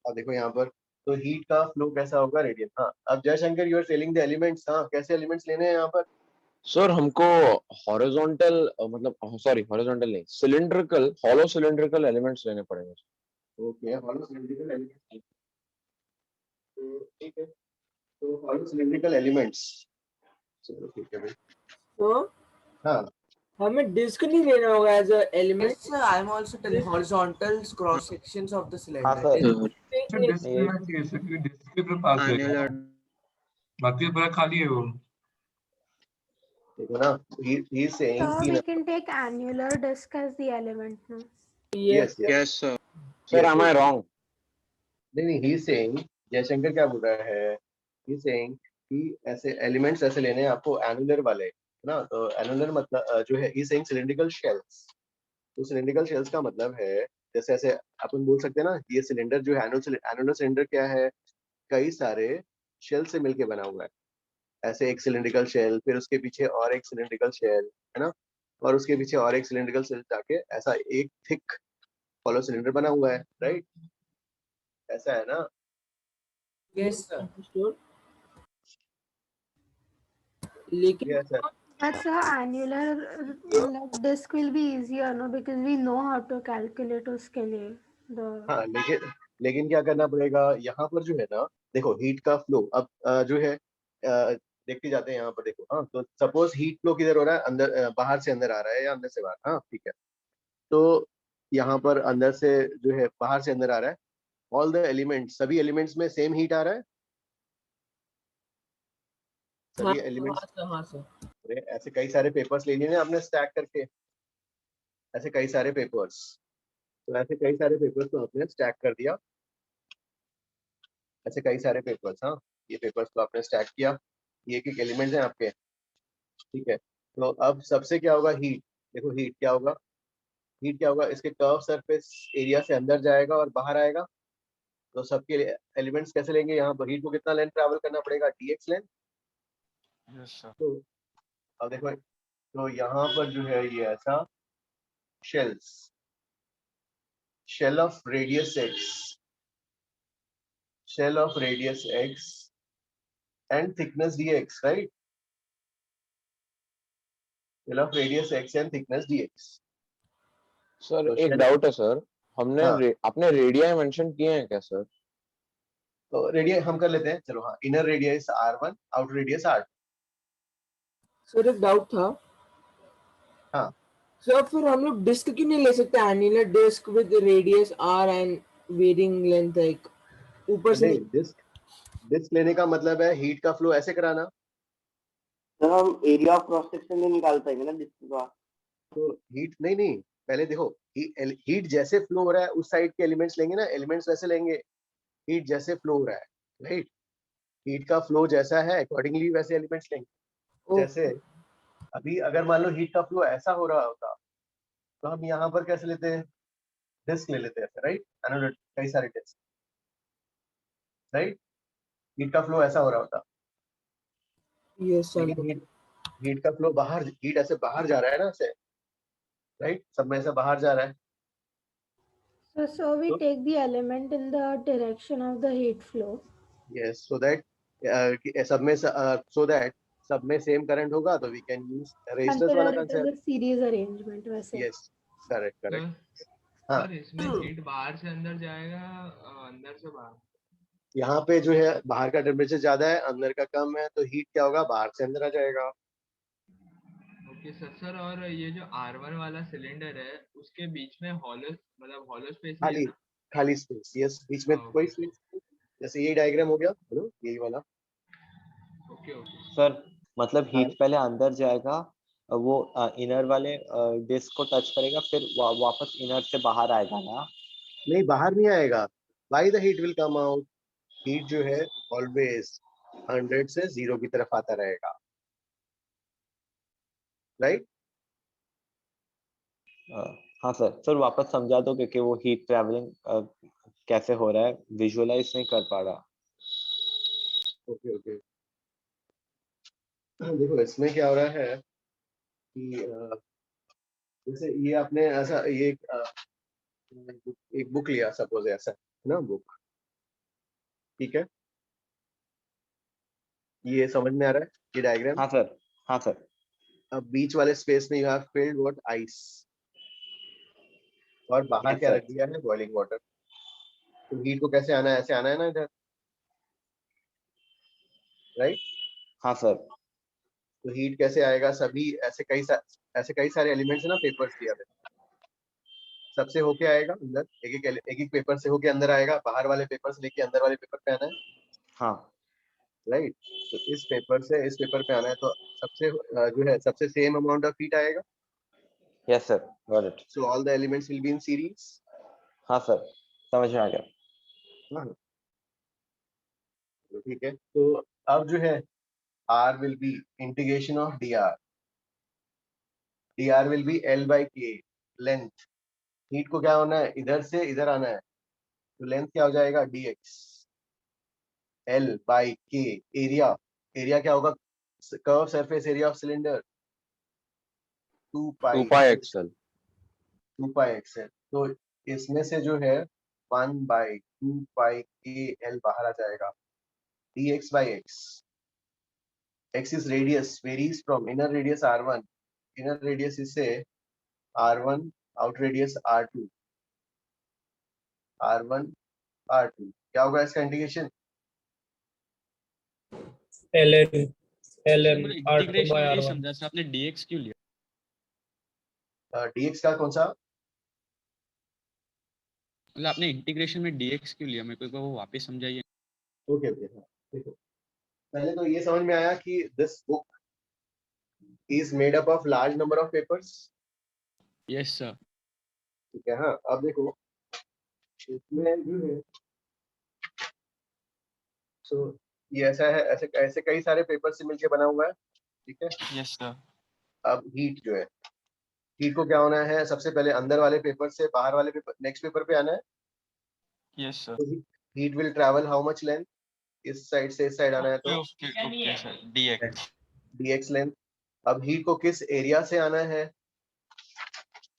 अब देखो यहाँ पर, तो हीट का फ्लो कैसा होगा, रेडियल। हाँ, अब Jaishankar you are telling the elements. हाँ, कैसे एलिमेंट्स लेने हैं यहाँ पर? सर हमको हॉरिजॉन्टल मतलब सॉरी हॉरिजॉन्टल नहीं, सिलिंड्रिकल हॉलो सिलिंड्रिकल एलिमेंट्स लेने पड़ेंगे। ओके, हॉलो सिलिंड्रिकल एलिमेंट्स, तो ठीक है, तो हॉलो सिलिंड्रिकल एलिमेंट्स, चलो ठीक है भाई। तो हाँ, हमें डिस्क नहीं लेना होगा as a element. Yes, sir, I am also telling horizontal cross sections of the cylinder. हाँ सर, सर डिस्क लेना चाहिए सर, क्योंकि डिस्क के तो पास है, बाकी पूरा खाली है वो। देखो ना, he is saying So कि we ना, can take annular disk as the element, no? yes yes yes sir. Sir am I wrong? नहीं, he is saying, जयशंकर क्या बोल रहा है, he is saying कि ऐसे एलिमेंट्स ऐसे लेने हैं आपको एनुलर वाले ना, तो एनुलर मतलब जो है, he is saying cylindrical shells। तो सिलिंड्रिकल शेल्स का मतलब है, जैसे ऐसे अपन बोल सकते हैं ना, ये सिलेंडर जो है, एनुलर सिलेंडर क्या है, कई सारे शेल से मिलके बना हुआ है, ऐसे एक सिलिंड्रिकल शेल, फिर उसके पीछे और एक सिलिंड्रिकल शेल, है ना, और उसके पीछे और एक सिलिंड्रिकल शेल जाके ऐसा एक थिक हॉलो सिलेंडर बना हुआ है, राइट। ऐसा है ना? Yes, sir. Understood. लेकिन ये ऐसा है। But sir, annular like disk will be easier, no, because we know how to calculate उसके लिए the. हाँ, लेकिन क्या करना पड़ेगा यहाँ पर जो है ना, देखो हीट का फ्लो अब जो है देखते जाते हैं यहाँ पर। देखो हाँ, तो सपोज हीट फ्लो किधर हो रहा है, अंदर बाहर से अंदर आ रहा है या अंदर से बाहर। हाँ ठीक है, तो यहाँ पर अंदर से जो है बाहर से अंदर आ रहा है। ऑल द एलिमेंट्स, सभी एलिमेंट्स में सेम हीट आ रहा है। हाँ सभी एलिमेंट्स, हाँ सर। ऐसे कई सारे पेपर्स ले लिए ना आपने स्टैक करके, ऐसे कई सारे पेपर्स, तो ऐसे कई सारे पेपर्स को आपने स्टैक कर दिया, ऐसे कई सारे पेपर्स। हाँ, ये पेपर्स को आपने स्टैक किया, ये एक एलिमेंट्स हैं आपके, ठीक है। तो अब सबसे क्या होगा, हीट। देखो हीट क्या होगा, हीट क्या होगा, इसके कर्व सरफेस एरिया से अंदर जाएगा और बाहर आएगा। तो सबके एलिमेंट्स कैसे लेंगे, यहाँ पर हीट को कितना लेंथ ट्रैवल करना पड़ेगा, dx लेंथ। तो अब देखो, तो यहाँ पर जो है ये ऐसा shells, shell of radius x, shell of radius x and thickness dx, right? Shell of radius x and thickness dx. Sir तो एक shell, डाउट है सर, हमने हाँ, आपने रेडिया मेंशन किए हैं क्या सर? तो रेडियस हम कर लेते हैं, चलो। हाँ, inner radius r1, outer radius r2। Sir एक डाउट था। हाँ, सर फिर हम लोग डिस्क क्यों नहीं ले सकते, annular disc with radius r and varying length like ऊपर से? नहीं, डिस्क लेने का मतलब है हीट का फ्लो ऐसे कराना। सर हम एरिया ऑफ क्रॉस सेक्शन नहीं निकाल पाएंगे ना डिस्क का। तो हीट नहीं, पहले देखो हीट जैसे फ्लो हो रहा है उस साइड के एलिमेंट्स लेंगे ना, एलिमेंट्स वैसे लेंगे, हीट जैसे फ्लो हो रहा है, राइट? हीट का फ्लो जैसा है अकॉर्डिंगली वैसे एलिमेंट्स लेंगे। जैसे अभी अगर मान लो हीट का फ्लो ऐसा हो रहा होता, तो हम यहाँ पर कैसे लेते हैं, डिस्क ले लेते हैं, राइट? एनोड कई सारे डिस्क, राइट? हीट का फ्लो ऐसा हो रहा होता, यस सर। लेकिन हीट का फ्लो बाहर, हीट ऐसे बाहर जा रहा है ना, ऐसे, राइट? सब में ऐसा बाहर जा रहा है। So we take the element in the direction of the heat flow. Yes, so that सब में so that सब में सेम करंट होगा, तो we can use resistors वाला Consider it as concept. a series arrangement वैसे. Yes, correct. हाँ, sir इसमें हीट बाहर से अंदर जाएगा, अंदर से बाहर। यहाँ पे जो है बाहर का टेम्परेचर ज्यादा है, अंदर का कम है, तो हीट क्या होगा, बाहर से अंदर आ जाएगा। ओके सर, और ये जो R1 वाला सिलेंडर है उसके बीच में हॉलो, मतलब हॉलो स्पेस भी है ना? खाली स्पेस, यस, बीच में कोई स्पेस, जैसे ये डायग्राम हो गया, हेलो, यही वाला। ओके सर मतलब हीट पहले अंदर जाएगा, वो इनर वाले डिस्क को टच करेगा, फिर वापस इनर से बाहर आएगा ना? नहीं, बाहर नहीं आएगा। Why the heat will come out, heat जो है ऑलवेज 100 से 0 की तरफ आता रहेगा, राइट? हाँ सर वापस समझा दो, क्योंकि वो हीट ट्रैवलिंग कैसे हो रहा है विजुअलाइज नहीं कर पा रहा। ओके। देखो इसमें क्या हो रहा है कि जैसे ये आपने ऐसा ये एक बुक लिया, सपोज ऐसा है ना, बुक, ठीक है? ये समझ में आ रहा है, ये डायग्राम? हाँ सर। अब बीच वाले स्पेस में you have filled what, ice, और बाहर क्या रख दिया है, बॉइलिंग वाटर। तो हीट को कैसे आना है, ऐसे आना है ना इधर, राइट? हाँ सर। तो हीट कैसे आएगा, सभी ऐसे कई सारे एलिमेंट्स है ना, पेपर्स दिया है, सबसे होके आएगा अंदर, एक पेपर से होके अंदर आएगा, बाहर वाले पेपर से लेके अंदर वाले पेपर पे आना है। हाँ, राइट? तो इस पेपर से इस पेपर पे आना है, तो सबसे जो है सबसे सेम अमाउंट ऑफ हीट आएगा। Yes sir, got it. So all the elements will be in series. हाँ सर, समझ में आ गया। हाँ, ठीक है। तो अब जो है R will be integration of dr, dr will be L by K, length. Heat को क्या होना है, इधर से इधर आना है, तो लेंथ क्या हो जाएगा, dx, L by K, area क्या होगा, curve surface area of cylinder, 2 pi XL। तो इसमें से जो है 1/2 pi k l बाहर आ जाएगा, dx by x. X is radius, varies from inner radius r1. Inner radius is say r1, out radius r2. r1 r2 क्या होगा इसका इंटीग्रेशन? ln ln मुझे r2 इंटीग्रेशन by में नहीं r1. समझा sir, आपने dx क्यों लिया? dx का कौन सा? मतलब आपने इंटीग्रेशन में dx क्यों लिया? मेरे को एक बार वो वापस समझाइए. ओके ओके, हाँ देखो, पहले तो ये समझ में आया कि this book is made up of large number of papers. Yes sir. ठीक है, हाँ अब देखो इसमें जो है, सो ये ऐसा है, ऐसे ऐसे कई सारे पेपर से मिलके बना हुआ है. ठीक है, यस सर. अब हीट जो है, हीट को क्या होना है, सबसे पहले अंदर वाले पेपर से बाहर वाले पेपर, नेक्स्ट पेपर पे आना है. Yes sir. Heat will travel how much length? इस साइड से इस साइड आना है तो okay okay sir, dx. dx length. अब हीट को किस एरिया से आना है?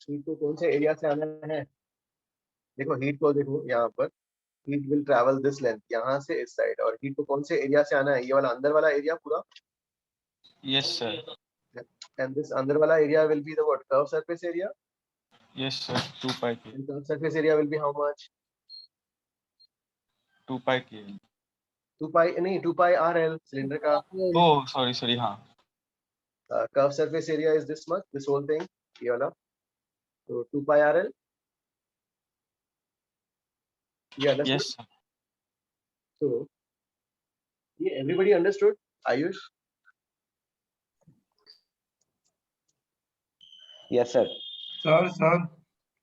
हीट को कौन से एरिया से आना है? देखो हीट को देखो यहाँ पर, heat will travel this length, यहाँ से इस साइड. और हीट को कौन से एरिया से आना है? ये वाला अंदर वाला एरिया पूरा. Yes sir. एंड दिस अंदर वाला area will be the what? Curve surface area. Yes sir. 2 pi k. And curve surface area will be how much? 2 pi k. 2 pi नहीं, 2 pi rl सिलेंडर का. Oh sorry sorry, हाँ. Curve surface area is this much, this whole thing, ये वाला. तो 2 pi rl. ये understood? Yes sir. So ये everybody understood? Ayush? Yes sir. Sir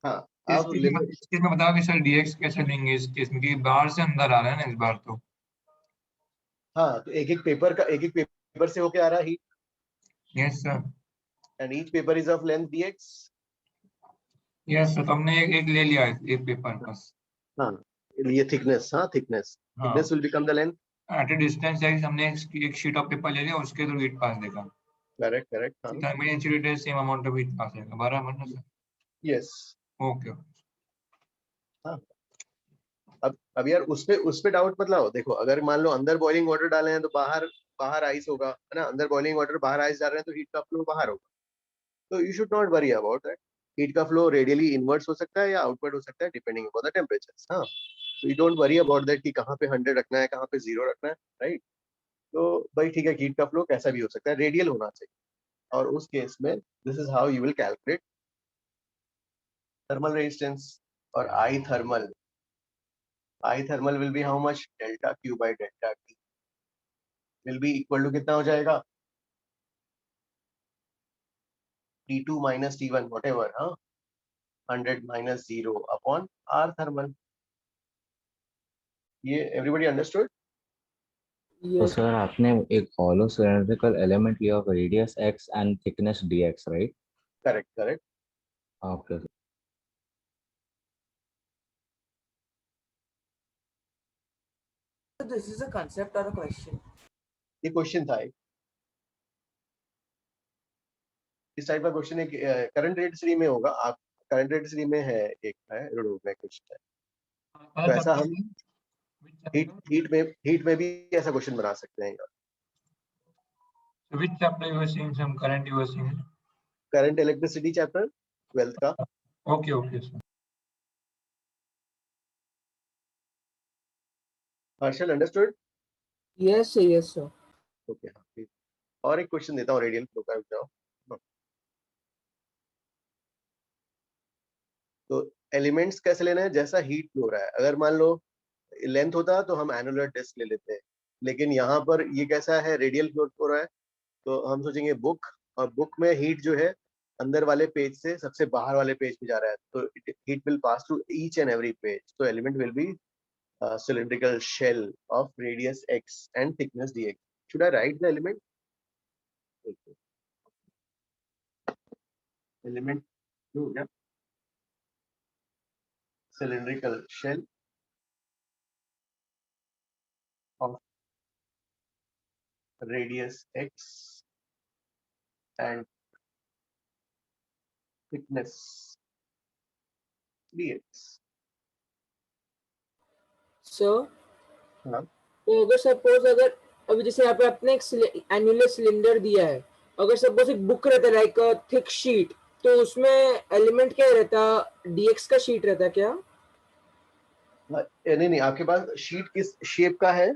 हाँ, इस अब केस में लिमिट. इस केस में बताओ कि सर dx कैसे लेंगे इस केस में, क्योंकि बाहर से अंदर आ रहा है ना इस बार तो. हाँ, तो एक एक पेपर का, एक एक पेपर से होके आ रहा है heat. Yes sir. And each paper is of length dx. Yes sir, तो हमने एक ले लिया है, एक पेपर बस. हाँ, ये थिकनेस, हाँ थिकनेस, हाँ, thickness will become the length. At a distance है, हमने एक शीट ऑफ पेपर ले लिया, उसके थ्रू हीट पास देगा. करेक्ट करेक्ट, हाँ. Terminal insulated same amount of heat pass देगा. बराबर ना सर? यस. ओके. हाँ, अब यार उस पे डाउट मत लाओ. देखो अगर मान लो अंदर बॉइलिंग वाटर डाले हैं तो बाहर बाहर आइस होगा, है ना. अंदर बॉइलिंग वाटर, बाहर आइस डाल रहे हैं तो हीट का फ्लो बाहर होगा. तो you should not worry about that. Heat का फ्लो रेडियली इनवर्ड्स हो सकता है या आउटवर्ड हो सकता है, डिपेंडिंग अपॉन द टेम्परेचर्स. हाँ, तो you don't worry about that कि कहाँ पे 100 रखना है, कहाँ पे 0 रखना है, राइट. तो भाई ठीक है, हीट का फ्लो कैसा भी हो सकता है, रेडियल होना चाहिए. और उस केस में this is how you will calculate thermal resistance. और I thermal will be how much? Delta Q by delta T will be equal to कितना हो जाएगा? T2 minus T1 whatever, हाँ, 100 minus 0 upon R thermal. ये everybody understood? तो sir आपने एक hollow cylindrical element लिया of radius x and thickness dx, right? Correct, correct. Okay. So this is a concept or a question? ये question था एक. इस टाइप का क्वेश्चन एक करंट रेट सीरीज में होगा. आप करंट रेट सीरीज में है, एक है रुडो में कुछ है. तो ऐसा हम हीट में भी ऐसा क्वेश्चन बना सकते हैं. So which chapter you were seeing, some current you were seeing? Current electricity chapter 12th का. Okay, okay, sir. Harshal understood? Yes, sir. Yes, sir. Okay, हाँ प्लीज. और एक क्वेश्चन देता हूँ रेडियल फ्लो का, जाओ. तो एलिमेंट्स कैसे लेना है? जैसा हीट फ्लो रहा है. अगर मान लो लेंथ होता तो हम एनुलर डिस्क ले लेते हैं, लेकिन यहाँ पर ये कैसा है, रेडियल फ्लो हो रहा है. तो हम सोचेंगे बुक, और बुक में हीट जो है अंदर वाले पेज से सबसे बाहर वाले पेज पे जा रहा है. तो heat will pass through each and every page. तो element will be cylindrical shell of radius x and thickness dx. Should I write the element? Okay. Element 2, yeah. Cylindrical shell of radius x and thickness dx. सो हाँ तो अगर suppose अगर अभी जैसे यहाँ पे आपने एक एनुलर सिलेंडर दिया है, अगर सपोज एक बुक रहता है लाइक थिक शीट, तो उसमें एलिमेंट क्या रहता, डीएक्स का शीट रहता क्या? नहीं नहीं, आपके पास शीट किस शेप का है?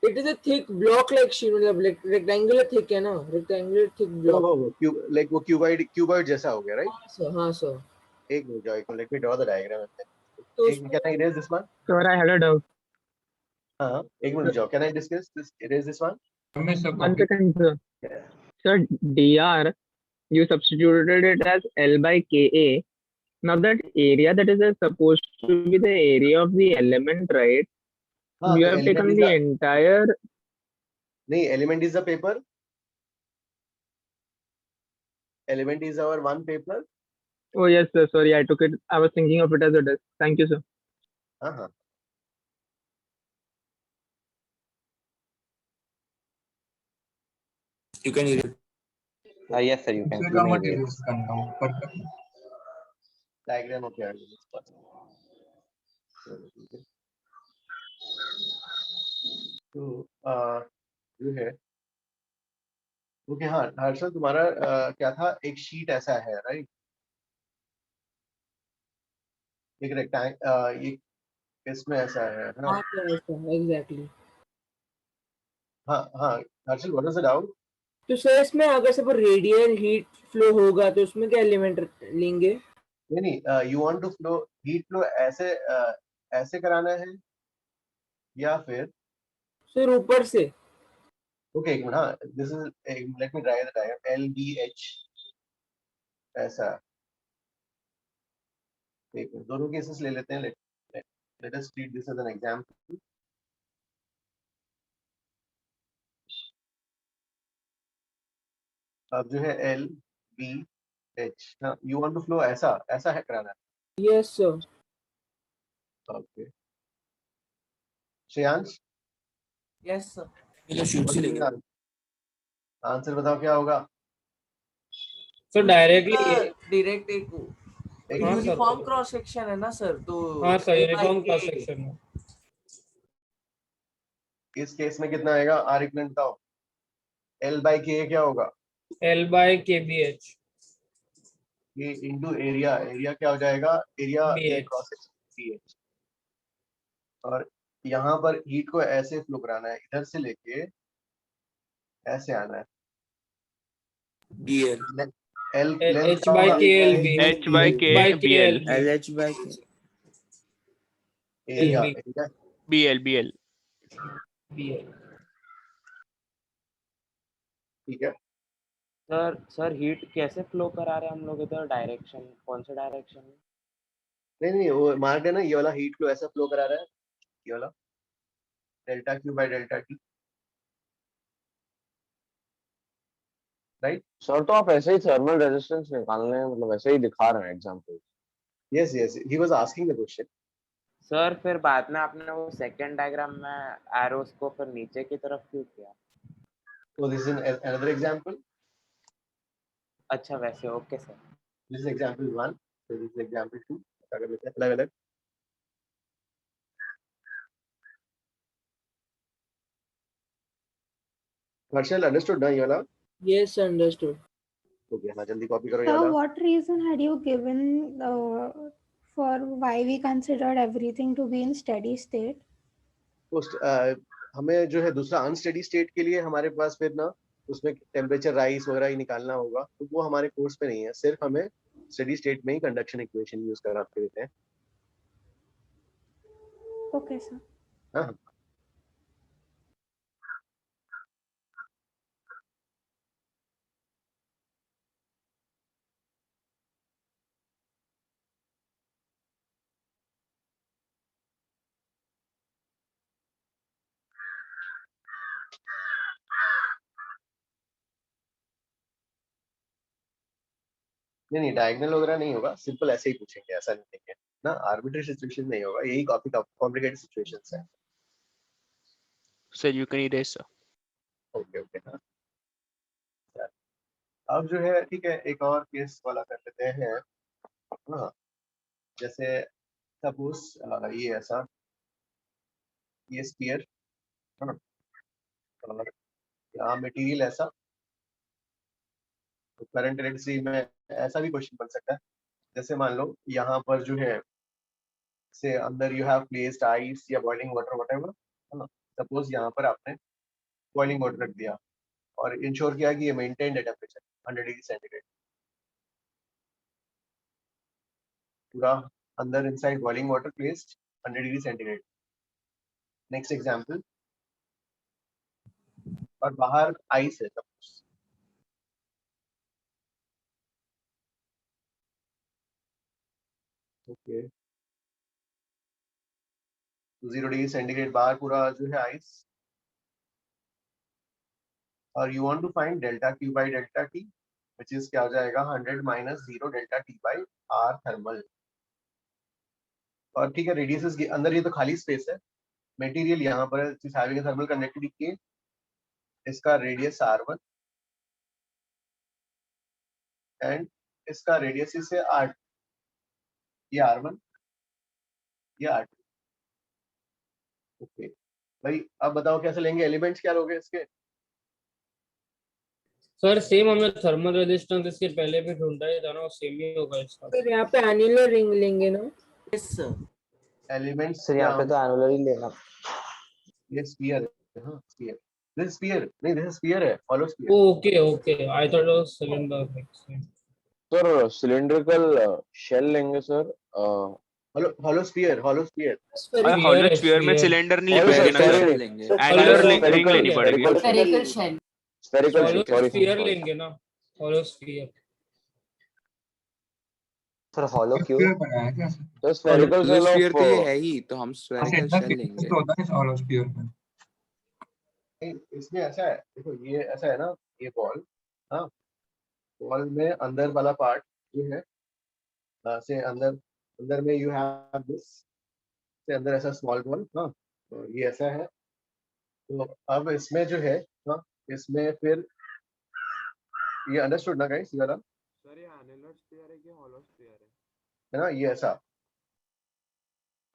It is a thick block like sheet, मतलब रेक्टेंगुलर थिक है ना, रेक्टेंगुलर थिक ब्लॉक। लाइक वो क्यूबॉइड जैसा हो गया, राइट? हाँ सर। एक मिनट जाओ, let me draw the diagram. तो एक can I erase this one? Sir, I had a doubt. हाँ, एक मिनट जाओ, can I discuss this, erase this one? One second, sir. Sir, DR, you substituted it as L by KA. Now that area that is supposed to be the area of the element, right? हाँ, You तो have element taken is the the entire. नहीं, element is the paper. Element is our one paper. Oh yes, sir. Sorry, I took it. I was thinking of it as a disk. Thank you, sir. हाँ हाँ, You can erase. Yes, sir. You can. दूसरे You का may मत erase. Use करना ऊपर का। Diagram okay आ गया। तो जो है ओके, हाँ हर्षल, तुम्हारा क्या था, एक शीट ऐसा है, राइट? एक रेक्टेंगल, ये इसमें ऐसा है ना? हाँ एग्जैक्टली। हाँ हाँ Harshal, what is the doubt? तो सर इसमें अगर सब रेडियल हीट फ्लो होगा तो उसमें क्या एलिमेंट लेंगे? नहीं नहीं, you want to flow, heat flow ऐसे ऐसे कराना है या फिर सर ऊपर से? ओके एक मिनट, हाँ this is, let me dry the diagram, L B H ऐसा। एक मिनट, दोनों केसेस ले लेते हैं, let us treat this as an example. अब जो है एल बी एच, हाँ यू वांट टू फ्लो ऐसा ऐसा है कराना है। Yes sir. Okay Shreyansh, yes sir. ये शीट से लेंगे। आंसर बताओ क्या होगा? सर डायरेक्टली डायरेक्ट एक हाँ, यूनिफॉर्म क्रॉस सेक्शन है ना सर, तो हाँ सर, यूनिफॉर्म क्रॉस सेक्शन में इस केस में कितना आएगा? आर इक्वल बताओ, एल बाई के क्या होगा? L by KBH ये इनटू एरिया, एरिया क्या हो जाएगा? Area BH। Cross section BH। और यहाँ पर हीट को ऐसे फ्लो कराना है, इधर से लेके ऐसे आना है। DL. L H by KLB H by KBL. LH by area LB area BL. BL। ठीक है। सर हीट कैसे फ्लो करा रहे हैं हम लोग इधर? डायरेक्शन कौन से डायरेक्शन में? नहीं नहीं, वो मार्क है ना, ये वाला हीट फ्लो ऐसा फ्लो करा रहा है, ये वाला delta Q by delta T, right? Sir तो आप ऐसे ही थर्मल रेजिस्टेंस निकालने मतलब ऐसे ही दिखा रहे हैं example. Yes yes, he was asking the question. Sir फिर बाद में आपने वो सेकंड डायग्राम में एरोस को फिर नीचे की तरफ क्यों किया? So this is another example. अच्छा वैसे okay sir. This is example 1. So this is example 2. अगर लेते हैं अलग-अलग। Marshall understood ना ये वाला? Yes, understood. Okay, हाँ जल्दी कॉपी करो ये So वाला। what reason had you given for why we considered everything to be in steady state? हमें जो है दूसरा अनस्टेडी स्टेट के लिए हमारे पास फिर ना उसमें टेम्परेचर राइज वगैरह ही निकालना होगा, तो वो हमारे कोर्स में नहीं है, सिर्फ हमें स्टेडी स्टेट में ही कंडक्शन इक्वेशन यूज करा के देते हैं। Okay, sir. हाँ नहीं डायगोनल वगैरह नहीं होगा, सिंपल ऐसे ही पूछेंगे, ऐसा नहीं देंगे ना, आर्बिट्रेरी सिचुएशन नहीं होगा, यही काफी कॉम्प्लिकेटेड सिचुएशंस है। Sir, you can erase, sir. Okay okay हाँ। अब जो है ठीक है, एक और केस वाला कर लेते हैं। हाँ जैसे सपोज ये ऐसा ये स्फीयर, और यहाँ मटेरियल ऐसा, तो करंट इलेक्ट्रिसिटी में ऐसा भी क्वेश्चन बन सकता है। जैसे मान लो यहाँ पर जो है से अंदर यू हैव प्लेस्ड आइस या बॉइलिंग वाटर व्हाटएवर, है ना। सपोज यहाँ पर आपने बॉइलिंग वाटर रख दिया और इंश्योर किया कि ये मेंटेन है टेम्परेचर 100 डिग्री सेंटीग्रेड, पूरा अंदर inside boiling water placed 100 degree centigrade. Next example, और बाहर आइस है सपोज, ओके 0 डिग्री सेंटीग्रेड बाहर पूरा जो है आइस, और you want to find delta Q by delta T, which is क्या हो जाएगा 100 minus 0 delta T by R thermal. और ठीक है, रेडियस के अंदर ये तो खाली स्पेस है, मटेरियल यहाँ पर हैविंग अ थर्मल कंडक्टिविटी के, इसका रेडियस r1 एंड इसका रेडियस इसे r, ये r1 ये r2। ओके भाई, अब बताओ कैसे लेंगे, एलिमेंट्स क्या लोगे इसके? सर सेम हमने थर्मल रेजिस्टेंस इसके पहले भी ढूंढा ही था ना, सेम ही होगा इसका। सर यहाँ पे एनुलर रिंग लेंगे ना? Yes sir. एलिमेंट्स सर यहाँ पे तो एनुलर ही लेना। ये स्फीयर है, हाँ स्फीयर, दिस स्फीयर नहीं, दिस स्फीयर है, hollow sphere. Okay okay, I thought it was cylinder. Sir cylindrical shell लेंगे sir, hollow sphere, hollow sphere. Hollow sphere में सिलेंडर नहीं ले पाएंगे ना सर, एनुलर रिंग लेनी पड़ेगी। Spherical shell. Spherical hollow sorry sphere लेंगे ना, हॉलो स्फीयर। सर हॉलो क्यों? बनाया क्या सर? तो स्फेरिकल शेल स्फीयर तो ये ऑफ है ही, तो हम स्फेरिकल सेंटर शेल थिकनेस लेंगे। तो होता है हॉलो स्फीयर में। इसमें ऐसा है, देखो ये ऐसा है ना, ये बॉल, हाँ बॉल में अंदर वाला पार्ट जो है से अंदर, अंदर में यू हैव दिस, से अंदर ऐसा स्मॉल बॉल, हाँ तो ये ऐसा है। तो अब इसमें जो है, हाँ इसमें फिर ये अंडरस्टूड ना गाइस, ये वाला सर ये एनुलर स्फीयर है कि हॉलो स्फीयर है ना, ये ऐसा,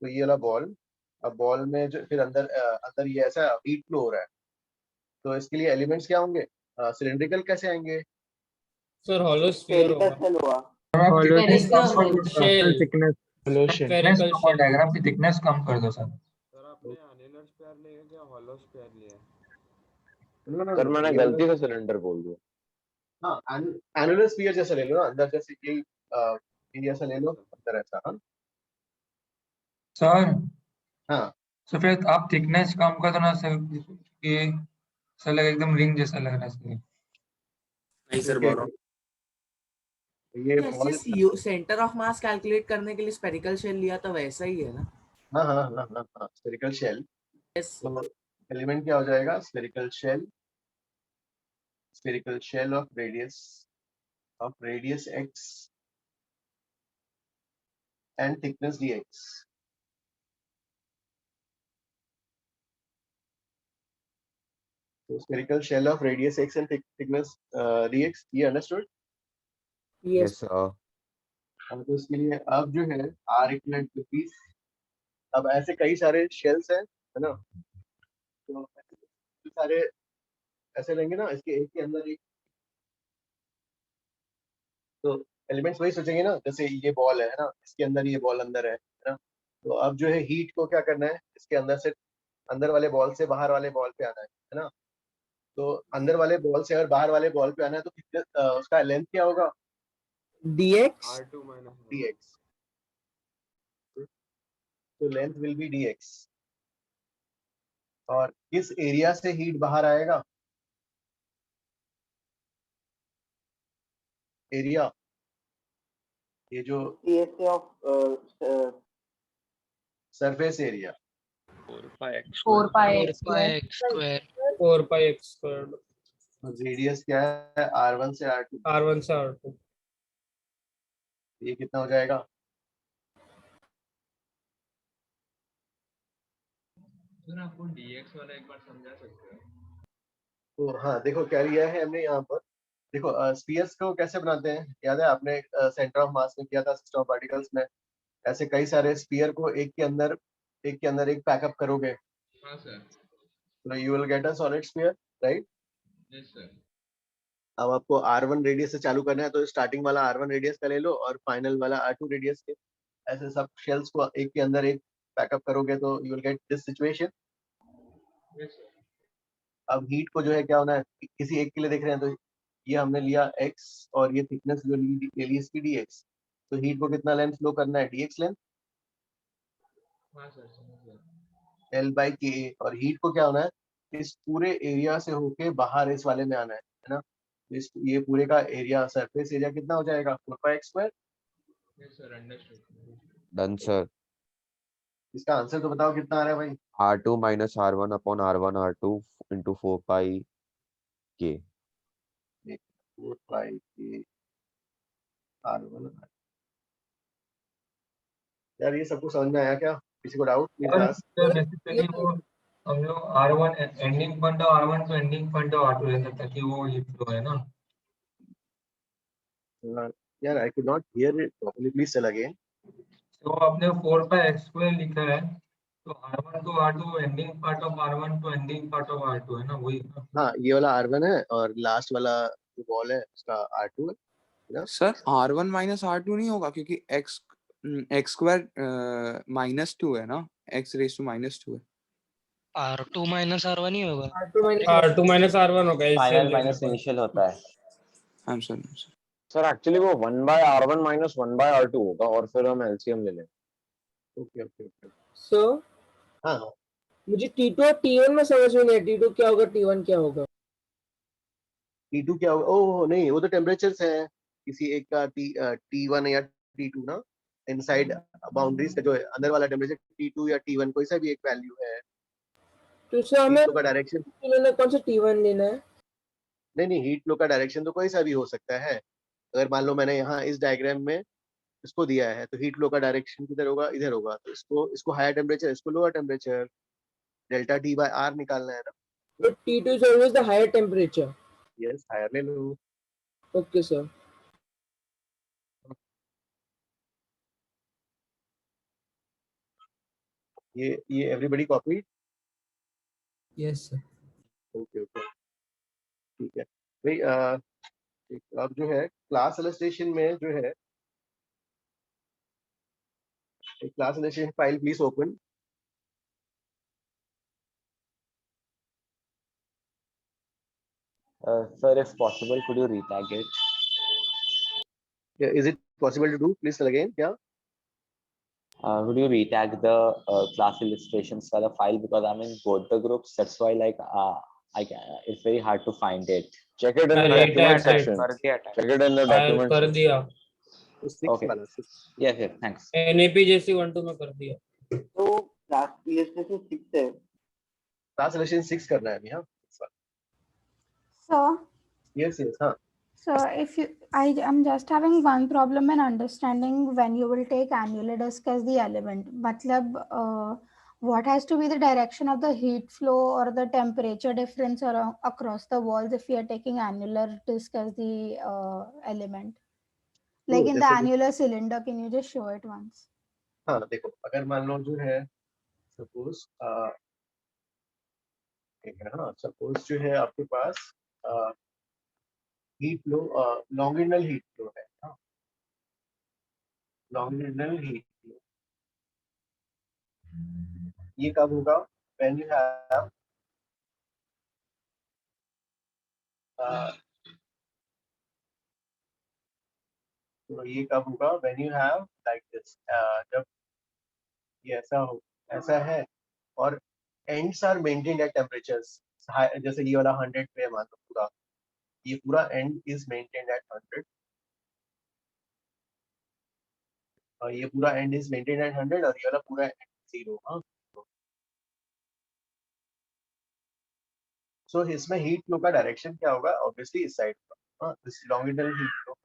तो ये वाला बॉल, अब बॉल में जो फिर अंदर अंदर ये ऐसा हीट फ्लो हो रहा है, तो इसके लिए एलिमेंट्स क्या होंगे, सिलिंड्रिकल कैसे आएंगे? सर हॉलो स्फीयर होगा। Shell thickness. डायग्राम की थिकनेस कम कर दो सर। सर आपने एनुलर स्फीयर लिया क्या हॉलो स्फीयर लिया? सर मैंने गलती से सिलेंडर बोल दिया। हाँ एनुलर स्फीयर जैसा ले लो ना, अंदर जैसे कि ये ऐसा ले लो, अंदर ऐसा, हाँ सर हाँ तो फिर आप थिकनेस कम कर दो ना सर, ये सर लग एकदम रिंग जैसा लग रहा है सर। नहीं सर बोल रहा हूँ, ये जैसे सेंटर ऑफ मास कैलकुलेट करने के लिए स्फेरिकल शेल लिया था वैसा ही है ना? हाँ हाँ हाँ हाँ हाँ, स्फेरिकल शेल। तो एलिमेंट क्या हो जाएगा, spherical shell of radius x and thickness dx। So spherical shell of radius x and thickness dx, ये understood? Yes sir। अब तो इसके लिए अब जो है r equivalent to 20, अब ऐसे कई सारे शेल्स हैं, है ना, तो सारे ऐसे लेंगे ना, इसके एक के अंदर एक, तो एलिमेंट्स वही सोचेंगे ना, जैसे ये बॉल है ना, इसके अंदर ये बॉल अंदर है ना, तो अब जो है हीट को क्या करना है, इसके अंदर से, अंदर वाले बॉल से बाहर वाले बॉल पे आना है ना, तो अंदर वाले बॉल से और बाहर वाले बॉल पे आना है, तो कितने उसका लेंथ क्या होगा, dx R2 minus dx, तो लेंथ विल बी dx। और किस एरिया से हीट बाहर आएगा, एरिया, ये जो surface area 4 pi x square. 4 pi x squared। Radius क्या है, r1 से r2, R1 से R2। ये कितना हो जाएगा, सर आपको dx वाला एक बार समझा सकते हो? तो हाँ देखो क्या लिया है हमने यहाँ पर, देखो स्फीयर्स को कैसे बनाते हैं, याद है आपने सेंटर ऑफ मास में किया था, सिस्टम ऑफ पार्टिकल्स में, ऐसे कई सारे स्फीयर को एक के अंदर एक पैकअप करोगे, हाँ sir. So you will get a solid sphere, right? Yes sir. अब आपको R1 रेडियस से चालू करना है तो स्टार्टिंग वाला R1 रेडियस का ले लो और फाइनल वाला R2 रेडियस के, ऐसे सब शेल्स को एक के अंदर एक पैकअप करोगे तो you will get this situation. Yes sir. अब हीट को जो है क्या होना है, किसी एक के लिए देख रहे हैं तो ये हमने लिया x और ये थिकनेस जो ले ली इसकी dx, तो हीट को कितना लेंथ फ्लो करना है, dx लेंथ हाँ सर समझ गया. L by Ka, और हीट को क्या होना है, इस पूरे एरिया से होके बाहर इस वाले में आना है ना, इस ये पूरे का एरिया सरफेस एरिया कितना हो जाएगा 4πx². Yes sir, understood. Done sir. इसका आंसर तो बताओ कितना आ रहा है भाई. R2 minus R1 upon R1 R2 into 4 pi K. 4π K R1. यार ये सबको समझ में आया क्या, किसी को डाउट प्लीज आस्क. बेसिकली वो हम लोग R1 ending point of R1 to ending point of R2 लेते हैं ताकि वो हीट फ्लो है ना. यार I could not hear it properly, please tell again. तो आपने 4πx² लिखा है, तो R1 to R2 ending part of R1 to ending part of R2 है ना, वही. हाँ ये वाला R1 है और लास्ट वाला जो बॉल है उसका R2 है ना. सर R1 minus R2 नहीं होगा क्योंकि x² -2 है ना, x raised to -2 है. R2 minus R1 ही होगा. R2 minus R1 होगा. फाइनल माइनस इनिशियल होता है. I'm sorry. सर एक्चुअली वो 1 by R1 minus 1 by R2 होगा और फिर हम LCM ले लेंगे. Okay okay okay. सो हाँ मुझे T2 और T1 में समझ में नहीं है, T2 क्या होगा T1 क्या होगा. T2 क्या होगा, ओह नहीं वो तो टेम्परेचर्स है किसी एक का, T1 या T2 ना, इनसाइड बाउंड्रीज का जो है अंदर वाला टेम्परेचर T2 या T1 कोई सा भी एक वैल्यू है. तो सर हमें हीट फ्लो का डायरेक्शन लेना कौन सा T1 लेना है. नहीं हीट फ्लो का डायरेक्शन तो कोई सा भी हो सकता है. अगर मान लो मैंने यहाँ इस डायग्राम में इसको दिया है तो हीट फ्लो का डायरेक्शन किधर होगा, इधर होगा, तो इसको हायर टेम्परेचर, इसको lower temperature, delta T by R निकालना है ना. तो T2 is always the higher temperature. Yes higher ले लो. Okay sir. ये everybody copy. Yes sir. Okay okay ठीक है भाई. अब जो है क्लास इलस्ट्रेशन में जो है, class illustration file please open. Sir, if possible, could you retag it? Is it possible to do, please tell again. क्या Would you retag the class illustrations वाला file because I'm in both the groups. That's why like it's very hard to find it. Check it in the document section. Check it in the document. कर दिया. Okay. Yes, yes, thanks. NAPJC 1-2 में कर दिया. तो class illustration 6 है. Class illustration 6 करना है अभी. हाँ So, yes हाँ. so if you, I'm just having one problem in understanding when you will take annular disk as the element. मतलब what has to be the direction of the heat flow or the temperature difference across the walls if we are taking annular disk as the element? Like in the annular cylinder, can you just show it once? हाँ देखो, अगर मान लो जो है suppose ठीक है ना, suppose जो है आपके पास हीट फ्लो, लॉन्गिनल हीट फ्लो है ना, लॉन्गिनल हीट फ्लो. ये कब होगा, व्हेन यू हैव तो ये कब होगा, when you have like this, जब ये ऐसा है और ends are maintained at temperatures, जैसे ये वाला 100 पे मान लो पूरा, ये पूरा एंड इज मेंटेन्ड एट 100 और ये पूरा एंड इज मेंटेन्ड एट 100 और ये वाला पूरा एंड 0. हाँ सो इसमें हीट फ्लो का डायरेक्शन क्या होगा, ऑब्वियसली इस साइड का. हाँ दिस लॉन्गिनल हीट फ्लो.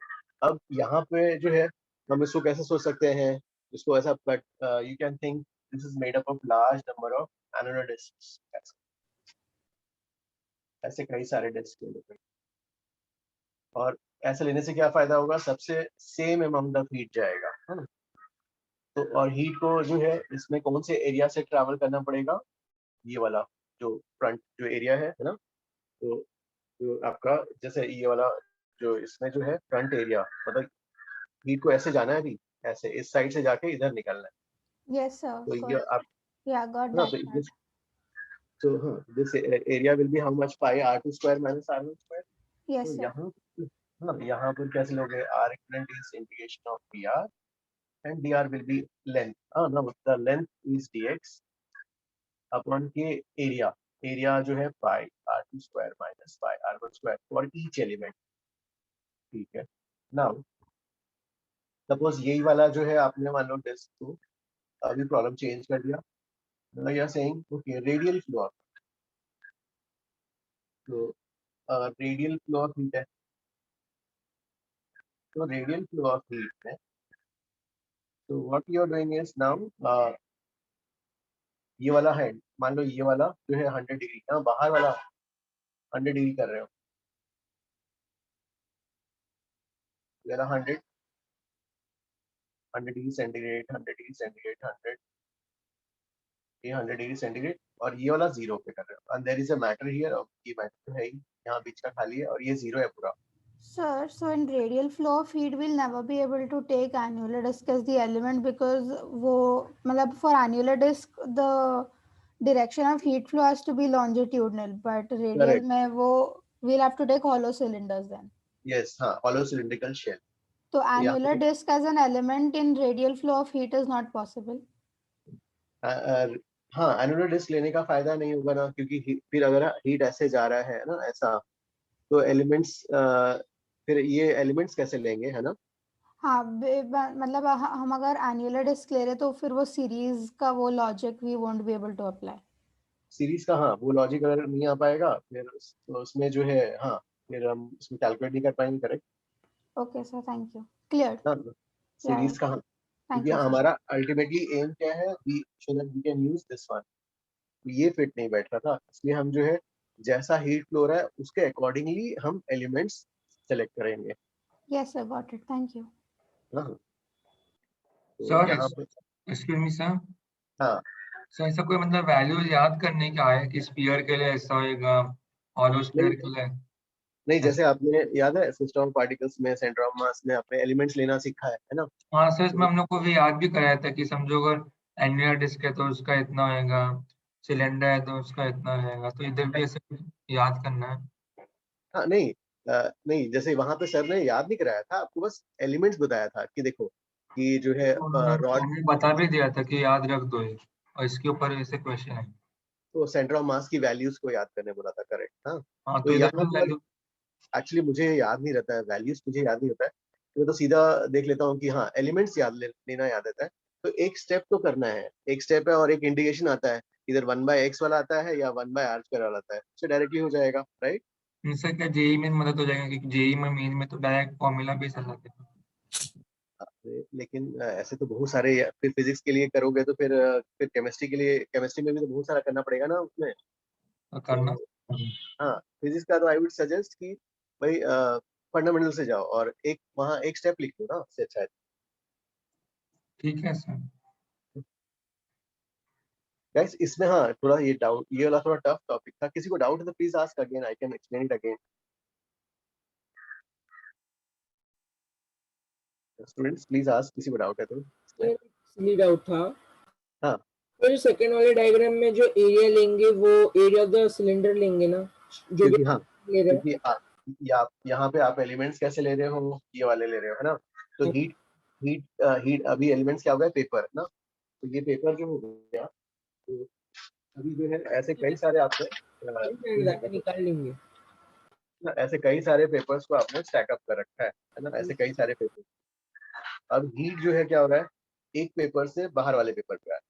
अब यहाँ पे जो है हम इसको कैसे सोच सकते हैं, इसको ऐसा, but you can think this is made up of large number of annular discs. ऐसे कई सारे डिस्क ले, और ऐसे लेने से क्या फायदा होगा, सबसे सेम अमाउंट ऑफ हीट जाएगा है ना. तो और हीट को जो है इसमें कौन से एरिया से ट्रैवल करना पड़ेगा, ये वाला जो फ्रंट जो एरिया है ना, तो जो आपका जैसे ये वाला जो इसमें जो है फ्रंट एरिया, मतलब हीट को ऐसे जाना है अभी, ऐसे इस साइड से जाके इधर निकलना है, Yes, sir. तो ये Got, आप yeah, got ना, that तो part. this, so this area will be how much, pi r2 square minus r1 square. Yes, तो sir. यहाँ पर कैसे लोगे, r equivalent is integration of dr and dr will be length, no, the length is dx upon के area जो है pi r2 square minus pi r1 square for each element, ठीक है। नाउ सपोज यही वाला जो है आपने मान लो डिस्क को अभी प्रॉब्लम चेंज कर दिया, मतलब you are saying okay radial flow, तो रेडियल फ्लो ऑफ हीट है, तो रेडियल फ्लो ऑफ हीट में तो what you are doing is now ये वाला है, मान लो ये वाला जो है 100 डिग्री, बाहर वाला 100 डिग्री कर रहे हो, ये रहा 100 डिग्री सेंटीग्रेड, 100 डिग्री सेंटीग्रेड, 100 ये 100 डिग्री सेंटीग्रेड, और ये वाला 0 पे कर रहे हो, and there is a matter here, और ये मैटर है ही यहाँ बीच का खाली है, और ये 0 है पूरा। Sir, so in radial flow of heat we'll never be able to take annular disk as the element because वो मतलब for annular disk the direction of heat flow has to be longitudinal, but radial Correct. में वो we'll have to take hollow cylinders then. Yes, हाँ, hollow cylindrical shell. So यहाँ annular पे disk as an element in radial flow of heat is not possible. हाँ, annular disc लेने का फायदा नहीं होगा ना, क्योंकि फिर अगर हीट ऐसे जा रहा है ना ऐसा, तो एलिमेंट्स फिर ये एलिमेंट्स कैसे लेंगे, है ना। हाँ मतलब हम अगर annular disk ले रहे तो फिर वो सीरीज का वो logic we won't be able to apply. Series का हाँ वो लॉजिक अगर नहीं आ पाएगा फिर तो उसमें जो है हाँ फिर हम उसमें कैलकुलेट नहीं कर पाएंगे, correct. Okay sir, thank you. Clear. ना सीरीज का हाँ, Thank क्योंकि you sir. हमारा अल्टीमेटली एम क्या है, we so that we can use this one, ये फिट नहीं बैठ रहा था, इसलिए हम जो है जैसा हीट फ्लो रहा है उसके अकॉर्डिंगली हम एलिमेंट्स सेलेक्ट करेंगे। Yes sir, got it. Thank you. हाँ तो सर यहाँ पे एक्सक्यूज मी सर, हाँ सर ऐसा कोई मतलब वैल्यूज याद करने का है कि स्फीयर के लिए ऐसा होएगा, हॉलो स्फीयर के लिए नहीं, जैसे आपने याद है सिस्टम ऑफ पार्टिकल्स में सेंटर ऑफ मास में आपने एलिमेंट्स लेना सीखा है ना। हाँ सर, इसमें हम लोग को भी याद भी कराया था कि समझो अगर एनुलर डिस्क है तो उसका इतना होएगा, सिलेंडर है तो उसका इतना रहेगा, तो इधर भी ऐसे कुछ याद करना है। हाँ नहीं नहीं, जैसे वहां पे सर ने याद नहीं कराया था आपको, बस एलिमेंट्स बताया था कि देखो कि जो है रॉड उन्होंने बता भी दिया था कि याद रख दो ये, और इसके ऊपर ऐसे क्वेश्चन है। तो सेंटर ऑफ मास की वैल्यूज को याद करने बोला था, करेक्ट। हाँ हाँ तो तो इधर यहाँ भी पर वैल्यू एक्चुअली मुझे याद नहीं रहता है, वैल्यूज मुझे याद नहीं रहता है, मैं तो सीधा देख लेता हूँ कि हाँ एलिमेंट्स लेना याद रहता है। तो एक स्टेप तो करना है, एक स्टेप है और एक इंडिकेशन आता है, इधर 1/x वाला आता है या 1/r² वाला आता है, उससे डायरेक्टली हो जाएगा, राइट। इनसे क्या जेई में मदद हो जाएगा, क्योंकि जेई में मेन में तो डायरेक्ट फॉर्मूला बेस आ जाते हैं। लेकिन ऐसे तो बहुत सारे, फिर फिजिक्स के लिए करोगे तो फिर केमिस्ट्री के लिए, केमिस्ट्री में भी तो बहुत सारा करना पड़ेगा ना उसमें। तो करना हाँ फिजिक्स का तो आई वुड सजेस्ट कि भाई फंडामेंटल से जाओ और एक वहाँ एक स्टेप लिख दो ना, उससे अच्छा है। ठीक है सर। गाइस इसमें हाँ थोड़ा ये डाउट, ये वाला थोड़ा टफ टॉपिक था, किसी को डाउट है तो please ask again, I can explain it again. Students please ask, किसी को डाउट है तो। सिली डाउट था। हाँ तो जो सेकंड वाले डायग्राम में जो एरिया लेंगे वो एरिया ऑफ द सिलेंडर लेंगे ना, जो भी क्योंकि हाँ ले रहे हैं। क्योंकि यहाँ पे आप एलिमेंट्स कैसे ले रहे हो, ये वाले ले रहे हो, है ना। तो हीट अभी एलिमेंट्स क्या हो गया, पेपर ना, तो ये पेपर जो हो गया, तो अभी जो है ऐसे कई सारे आपने निकाल लेंगे, ऐसे कई सारे पेपर्स को आपने स्टैक अप कर रखा है ना, ऐसे कई सारे पेपर। अब हीट जो है क्या हो रहा है, एक पेपर से बाहर वाले पेपर पे आ रहा है,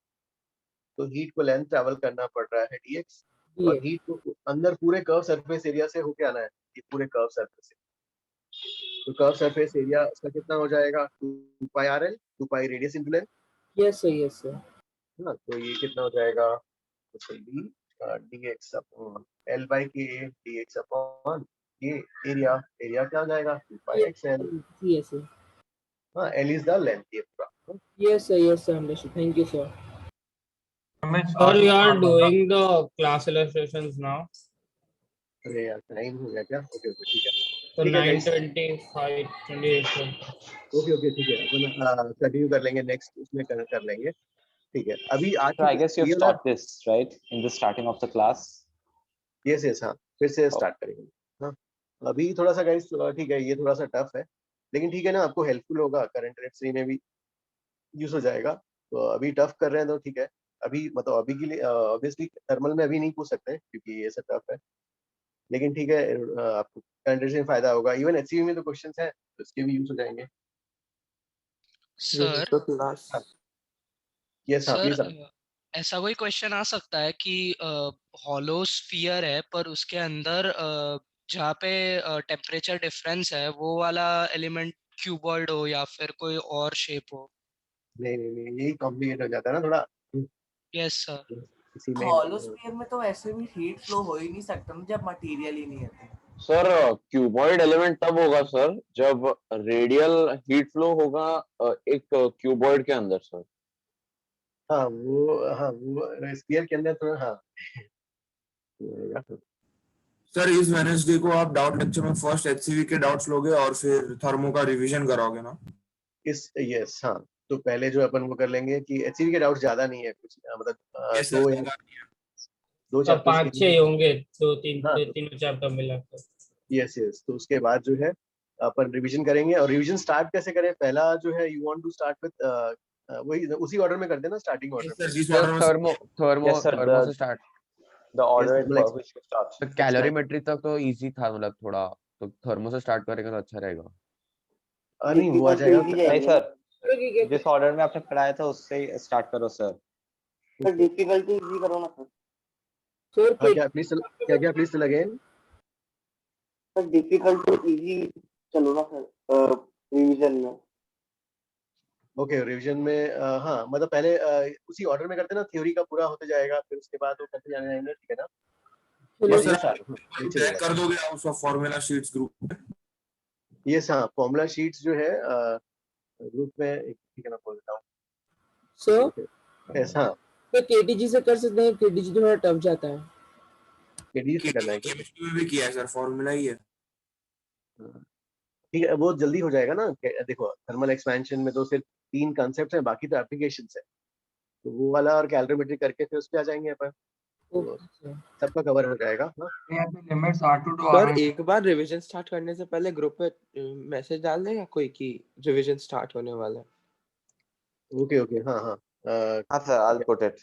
तो हीट को लेंथ ट्रैवल करना पड़ रहा है dx, और हीट को अंदर पूरे कर्व सरफेस एरिया से होके आना है, ये पूरे कर्व सरफेस से। तो कर्व सरफेस एरिया उसका कितना हो जाएगा, 2πrl, 2π radius into length. Yes sir, yes sir. ना तो ये कितना हो जाएगा, तो dx upon l/k dx upon ये एरिया क्या हो जाएगा, 2πxl। Yes sir. हाँ l इज द लेंथ, ये पूरा। Yes sir, yes sir, understood, thank you sir. limits Or you are R1. doing the class illustrations now. अरे यार time हो गया क्या? ओके ओके ठीक है So ठीक है गाइस 9:25, 28. ओके ठीक है अपन कंटिन्यू कर लेंगे नेक्स्ट उसमें कर लेंगे ठीक है अभी आज So I guess you ये have वाला taught this, right? In the starting of the class. Yes हाँ फिर से स्टार्ट करेंगे हाँ अभी थोड़ा सा गाइस ठीक है ये थोड़ा सा टफ है लेकिन ठीक है ना आपको हेल्पफुल होगा करंट रेट 3 में भी यूज हो जाएगा तो अभी टफ कर रहे हैं तो ठीक है अभी मतलब अभी के लिए ऑब्वियसली थर्मल में अभी नहीं पूछ सकते क्योंकि ये सब टफ है लेकिन ठीक है आपको करंट रेट से फायदा होगा इवन एचसीवी में तो क्वेश्चंस हैं तो इसके भी यूज हो जाएंगे सर यस हाँ सर प्लीज ऐसा कोई क्वेश्चन आ सकता है कि हॉलो स्फीयर है पर उसके अंदर जहाँ पे टेम्परेचर डिफरेंस है वो वाला एलिमेंट क्यूबॉइड हो या फिर कोई और शेप हो? नहीं यही कॉम्प्लिकेट हो जाता है ना थोड़ा यस सर इसी में हॉलो स्फीयर में तो ऐसे भी हीट फ्लो हो ही नहीं सकता ना जब मटेरियल ही नहीं है तो। सर क्यूबॉइड एलिमेंट तब होगा सर जब रेडियल हीट फ्लो होगा एक क्यूबॉइड के अंदर सर हाँ वो स्फीयर के अंदर तो हाँ सर इस वेडनेसडे को आप डाउट लेक्चर में फर्स्ट एचसीवी के डाउट्स लोगे और फिर थर्मो का रिवीजन कराओगे ना यस हाँ तो पहले जो अपन वो कर लेंगे कि एचसीवी के डाउट्स ज्यादा नहीं है कुछ मतलब दो तो 5-6 चैप्टर्स होंगे, 2-3 चैप्टर मिलाकर। यस तो उसके बाद जो है अपन रिवीजन करेंगे और रिवीजन स्टार्ट कैसे करें पहला जो है you want to start with वही उसी ऑर्डर में कर देना स्टार्टिंग ऑर्डर में थर्मो से start The order at like- which you start. तो कैलोरीमेट्री तक तो इजी था मतलब थोड़ा तो थर्मो से स्टार्ट करेंगे तो अच्छा रहेगा नहीं वो आ जाएगा नहीं सर जिस ऑर्डर में आपने पढ़ाया था उससे ही स्टार्ट करो सर सर डिफिकल्टी इजी करो ना सर सर क्या please again sir difficulty easy चलो ना सर रिवीजन में ओके रिवीजन में हाँ मतलब पहले उसी ऑर्डर में करते ना थ्योरी का पूरा होते जाएगा फिर उसके बाद वो करते जाने जाएंगे ठीक है ना चेक कर दोगे आप उसका फार्मूला शीट्स ग्रुप में यस हाँ फॉर्मूला शीट्स जो है ग्रुप में ठीक है ना बोल देता हूँ सर यस हाँ तो केटीजी से कर सकते हैं केटीजी थोड़ा टफ जाता है केटीजी से करना है क्या केमिस्ट्री में भी किया है सर फार्मूला ही है ठीक है वो जल्दी हो जाएगा ना देखो थर्मल एक्सपेंशन में तो सिर्फ 3 कॉन्सेप्ट्स हैं बाकी तो एप्लीकेशंस है तो वो वाला और कैलोरीमेट्री करके फिर उस पे आ जाएंगे अपन तो सबका कवर हो जाएगा हाँ यहाँ पे limits R2 to sir R1 एक बार रिवीजन स्टार्ट करने से पहले ग्रुप पे मैसेज डाल देगा कोई कि रिवीजन स्टार्ट होने वाला है ओके हाँ हाँ sir I'll put it.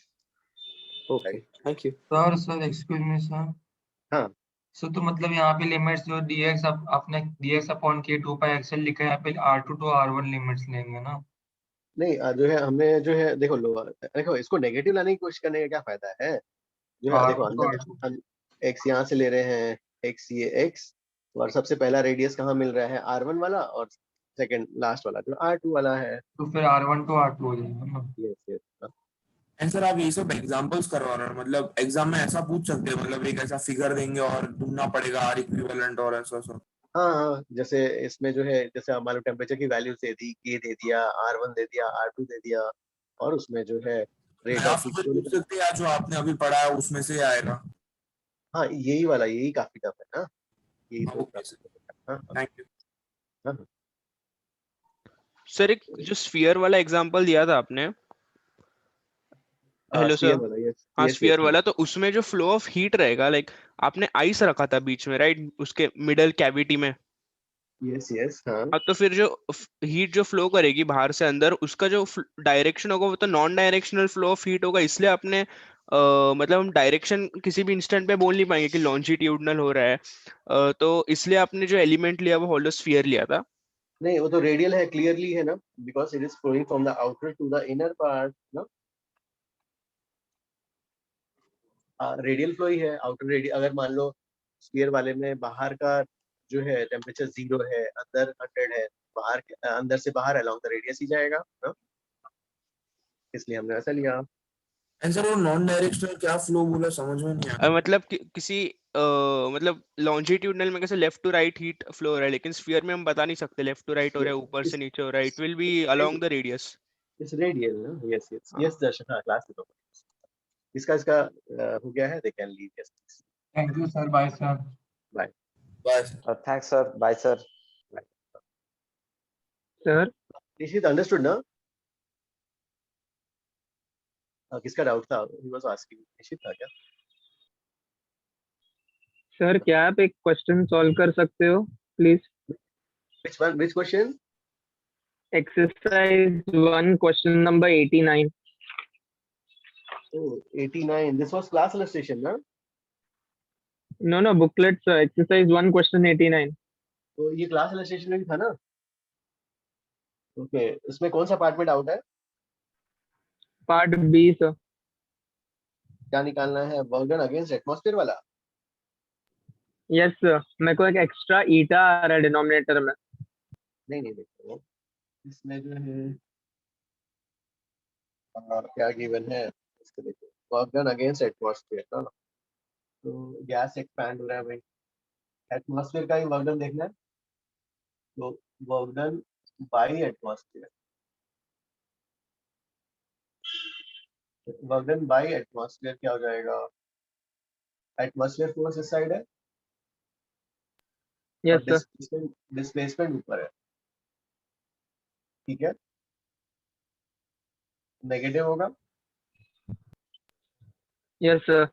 Okay thank you sir excuse me sir हाँ सर तो मतलब यहाँ पे लिमिट्स जो dx आपने dx upon k 2 pi xl लिखा है यहाँ पे R2 to R1 लिमिट्स लेंगे ना नहीं जो है हमने जो है देखो इसको नेगेटिव लाने की कोशिश करने का क्या फायदा है जो है देखो अंदर x यहाँ से ले रहे हैं x ये x और सबसे पहला रेडियस कहाँ मिल रहा है R1 वाला और सेकंड लास्ट वाला जो R2 वाला है तो फिर R1 to R2 हो जाएगा ना यस एंड सर आप ये सब एग्जांपल्स करवा रहे हो मतलब एग्जाम में ऐसा पूछ सकते हैं मतलब एक ऐसा फिगर देंगे और ढूंढना पड़ेगा आर इक्विवेलेंट और ऐसा सब हाँ जैसे इसमें जो है जैसे हमारे टेम्परेचर की वैल्यू दे दी के दे दिया R1 दे दिया R2 दे दिया और उसमें जो है रेट ऑफ पूछ सकते हैं जो आपने अभी पढ़ा है उसमें से आएगा हाँ यही काफी टफ है ना यही थैंक यू सर एक जो स्फीयर वाला एग्जांपल दिया था आपने हेलो सर हाँ स्फीयर वाला तो उसमें जो फ्लो ऑफ हीट रहेगा लाइक आपने आइस रखा था बीच में राइट उसके मिडल कैविटी में यस हाँ तो फिर जो हीट जो फ्लो करेगी बाहर से अंदर उसका जो डायरेक्शन होगा वो तो non directional flow of heat होगा इसलिए आपने मतलब हम डायरेक्शन किसी भी इंस्टेंट पे बोल नहीं पाएंगे कि लॉन्जिट्यूडनल हो रहा है तो इसलिए आपने जो एलिमेंट लिया वो होलो स्फीयर लिया था नहीं वो तो रेडियल है क्लियरली है ना because it is flowing from the outer to the inner part ना रेडियल फ्लो ही है आउटर रेडियल अगर मान लो स्फीयर वाले में बाहर का जो है टेम्परेचर 0 है अंदर 100 है बाहर अंदर से बाहर अलोंग द रेडियस ही जाएगा ना इसलिए हमने ऐसा लिया आंसर वो नॉन डायरेक्शनल क्या फ्लो बोला समझ में नहीं आया मतलब किसी मतलब लॉन्जिट्यूडनल में कैसे left to right heat flow हो रहा है लेकिन स्फीयर में हम बता नहीं सकते लेफ्ट टू राइट हो रहा है ऊपर से नीचे हो रहा है it will be along the radius it's radial ना यस दर्शक हाँ क्लास में इसका हो गया है, they can leave. Yes thank you sir, bye sir. Bye bye thanks sir, bye sir. Sir, Nishit understood ना? किसका डाउट था? ही वाज आस्किंग, निशित था क्या? sir, क्या आप एक क्वेश्चन सॉल्व कर सकते हो please? Which one? Which question? Exercise 1, question number 89. Oh, 89. This was class illustration, ना? No, booklet sir. Exercise 1, question 89. तो ये क्लास illustration में भी था ना? ओके, इसमें कौन सा पार्ट में डाउट है? Part B sir. क्या निकालना है? वर्क डन अगेंस्ट एटमॉस्फेयर वाला? Yes sir. मेरे को एक एक्स्ट्रा ईटा आ रहा है डिनोमिनेटर में। नहीं देखो, इसमें जो है क्या गिवन है इसको देखो, वर्क डन अगेंस्ट एटमॉस्फेयर ना, तो गैस एक्सपैंड हो रहा है भाई, एटमॉस्फेयर का ही वर्क डन देखना है, तो work done by atmosphere, work done by atmosphere क्या हो जाएगा? एटमॉस्फेयर फोर्स इस साइड है, Yes sir. डिस्प्लेसमेंट ऊपर है, ठीक है, नेगेटिव होगा। Yes sir.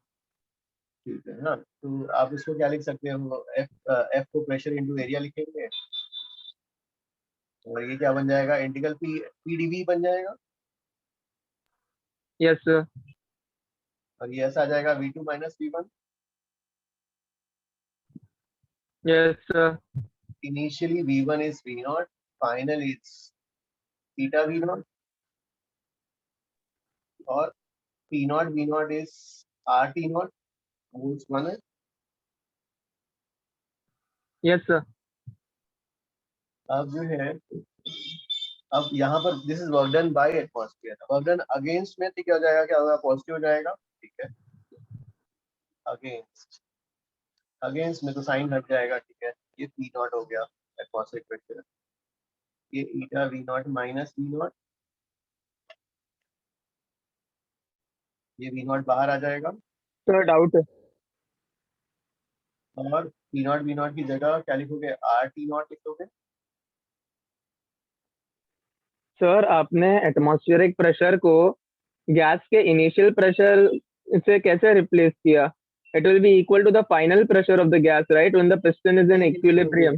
ठीक है ना, तो आप इसको क्या लिख सकते हो? एफ को प्रेशर इनटू एरिया लिखेंगे, और ये क्या बन जाएगा? इंटीग्रल पीडीवी बन जाएगा। Yes sir. और ये ऐसा आ जाएगा V2 minus V1। Yes sir. Initially V1 is V0, finally it's theta V0, और T0 V0 is RT0, moles 1 है। Yes sir. अब जो है, अब यहाँ पर this is work done by atmosphere, work done against में क्या हो जाएगा? क्या होगा? पॉजिटिव हो जाएगा, ठीक है। अगेंस्ट में तो साइन हट जाएगा, ठीक है। ये P0 हो गया एटमॉस्फेरिक प्रेशर, ये ईटा V0 माइनस V0, ये V0 बाहर आ जाएगा, Sir, doubt है। और P0 V0 की जगह क्या लिखोगे? RT0 लिखोगे। सर आपने एटमॉस्फेरिक प्रेशर को गैस के इनिशियल प्रेशर से कैसे रिप्लेस किया? It will be equal to the final pressure of the gas, right? When the piston is in equilibrium.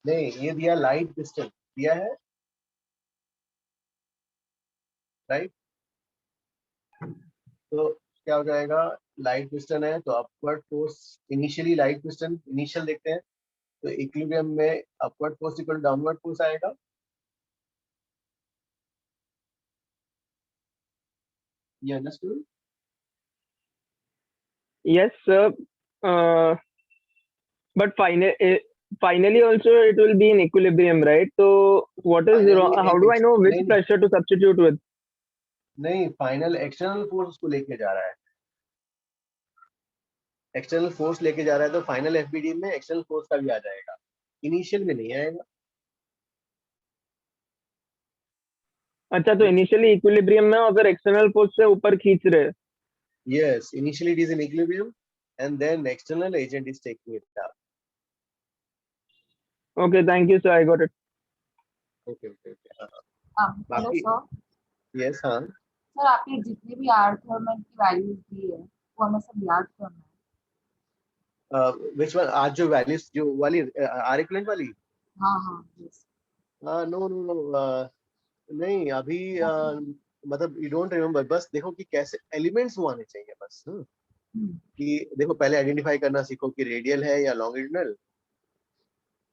नहीं, ये दिया लाइट पिस्टन दिया है, राइट? तो क्या हो जाएगा? लाइट पिस्टन है तो upward force, initially light piston initial देखते हैं, तो इक्विलिब्रियम में upward force equal downward force आएगा। ये understood? Yes, sir. But finally also it will be in equilibrium, right? So what is wrong? How do I know which pressure to substitute with? नहीं, final external force को लेके जा रहा है, external force लेके जा रहा है, तो फाइनल एफबीडी में एक्सटर्नल फोर्स का भी आ जाएगा, इनिशियल में नहीं आएगा। अच्छा, तो इनिशियली इक्विलिब्रियम में अगर एक्सटर्नल फोर्स से ऊपर खींच रहे। Yes, initially it is in equilibrium and then external agent is taking it up. Okay, thank you sir, I got it. Okay. Hello बाकी सर। yes, हाँ सर आपने जितने भी आर थर्मल की वैल्यूज दी है वो हमें सब याद करना है। which one? आज जो वैल्यूज जो वाली आर इक्विवेलेंट वाली? हाँ yes। नो नहीं, अभी मतलब यू डोंट रिमेम्बर, बस देखो कि कैसे एलिमेंट्स वो आने चाहिए बस। कि देखो पहले आइडेंटिफाई करना सीखो कि रेडियल है या लॉन्गिट्यूडनल।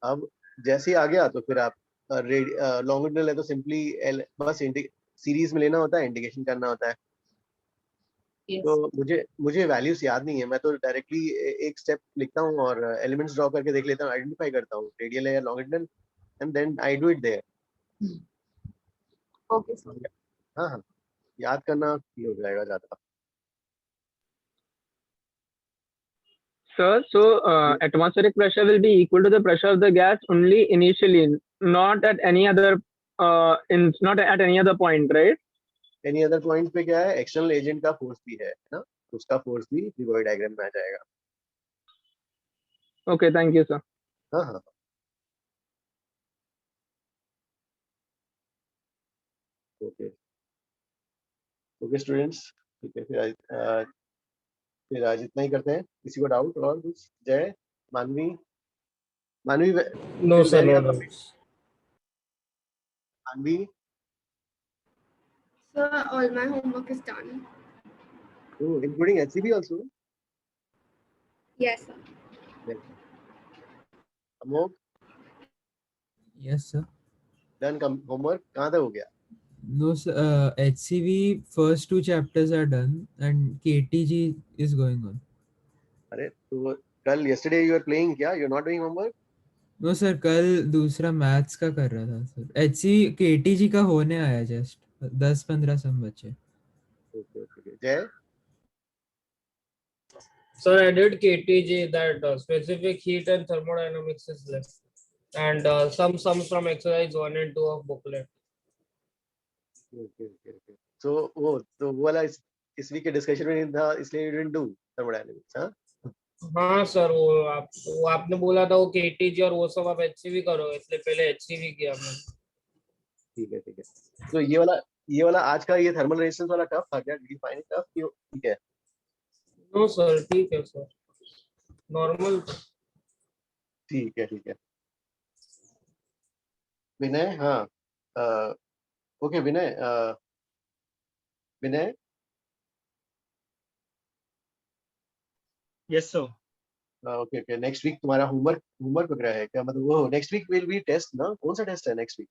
अब जैसे ही आ गया तो फिर आप लॉन्गिट्यूडनल है तो सिंपली बस सीरीज में लेना होता है, इंडिकेशन करना होता है। तो मुझे वैल्यूज याद नहीं है, मैं तो डायरेक्टली एक स्टेप लिखता हूँ और एलिमेंट्स ड्रॉ करके देख लेता हूँ, आइडेंटिफाई करता हूँ रेडियल है या longitudinal, and then I do it there. Okay sir. हाँ, याद करना हो जाएगा ज्यादा। Sir, so atmospheric pressure will be equal to the pressure of the gas only initially, not at any other not at any other point, right? Any other point पे क्या है, external agent का फोर्स भी है ना, उसका force भी reverse diagram में आ जाएगा। Okay, thank you, sir. हाँ हाँ ओके ओके स्टूडेंट्स, ठीक है फिर आज इतना ही करते हैं। किसी को डाउट और कुछ? जय, मानवी, मानवी No, till sir, when you no have completed? doubts. मानवी, Sir, all my homework is done. oh, including HCB also? Yes, sir. Yes. Amok, Yes, sir. Done homework कहाँ तक हो गया? No, sir. HCV first 2 chapters are done and KTG is going on. अरे तो कल yesterday you were playing क्या? You are not doing homework? No, sir. कल दूसरा मैथ्स का कर रहा था सर। HCV KTG का होने आया जस्ट 10-15 सम बचे। ओके ओके जय, Sir, I did KTG, that specific heat and thermodynamics is left, and some sums from exercise 1 and 2 of booklet. Okay okay okay तो वो वाला इस वीक के डिस्कशन में नहीं था, इसलिए you didn't do thermodynamics, हाँ? हाँ सर, वो आपने बोला था वो KTG और वो सब आप HCV करो, इसलिए पहले HCV किया मैंने। ठीक है तो ये वाला आज का ये थर्मल रेजिस्टेंस वाला टफ था क्या? Did you find it tough? ठीक है नो सर, ठीक है सर, नॉर्मल। ठीक है विनय, हाँ okay Vinay, Vinay, yes sir. Okay next week तुम्हारा होमवर्क वगैरह है क्या? मतलब वो next week will be test ना? कौन सा टेस्ट है नेक्स्ट वीक?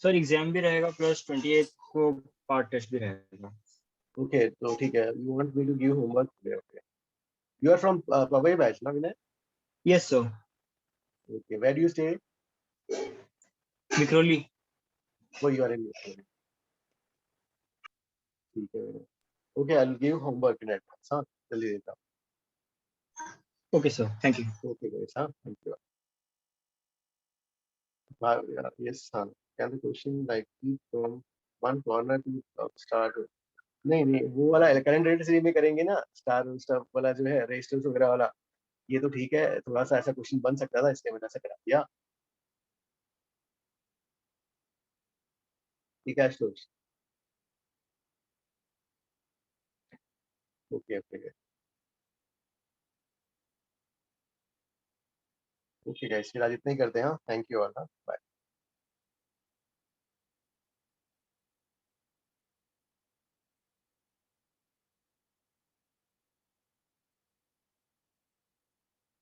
सर एग्जाम भी रहेगा प्लस 28 को पार्ट टेस्ट भी रहेगा। ओके तो ठीक है, you want me to give homework today? Okay, you are from Powai batch ना Vinay? Yes sir. Okay, where do you stay? Vikhroli. वो यू आर इन, ठीक है Vinay. Okay, I will give homework in advance, हाँ जल्दी देता हूँ। Okay sir, thank you. Okay guys, हाँ thank you. yes हाँ, can the question like from one corner to start? नहीं वो वाला करंट रेट सीरीज में करेंगे ना, स्टार स्टफ वाला जो है रेजिस्टेंस वगैरह वाला, ये तो ठीक है, थोड़ा सा ऐसा क्वेश्चन बन सकता था, इसलिए मैंने ऐसा करा दिया। ठीक है आशुतोष, ओके ओके गाइस, फिर आज इतना ही करते हैं। हाँ थैंक यू ऑल, बाय।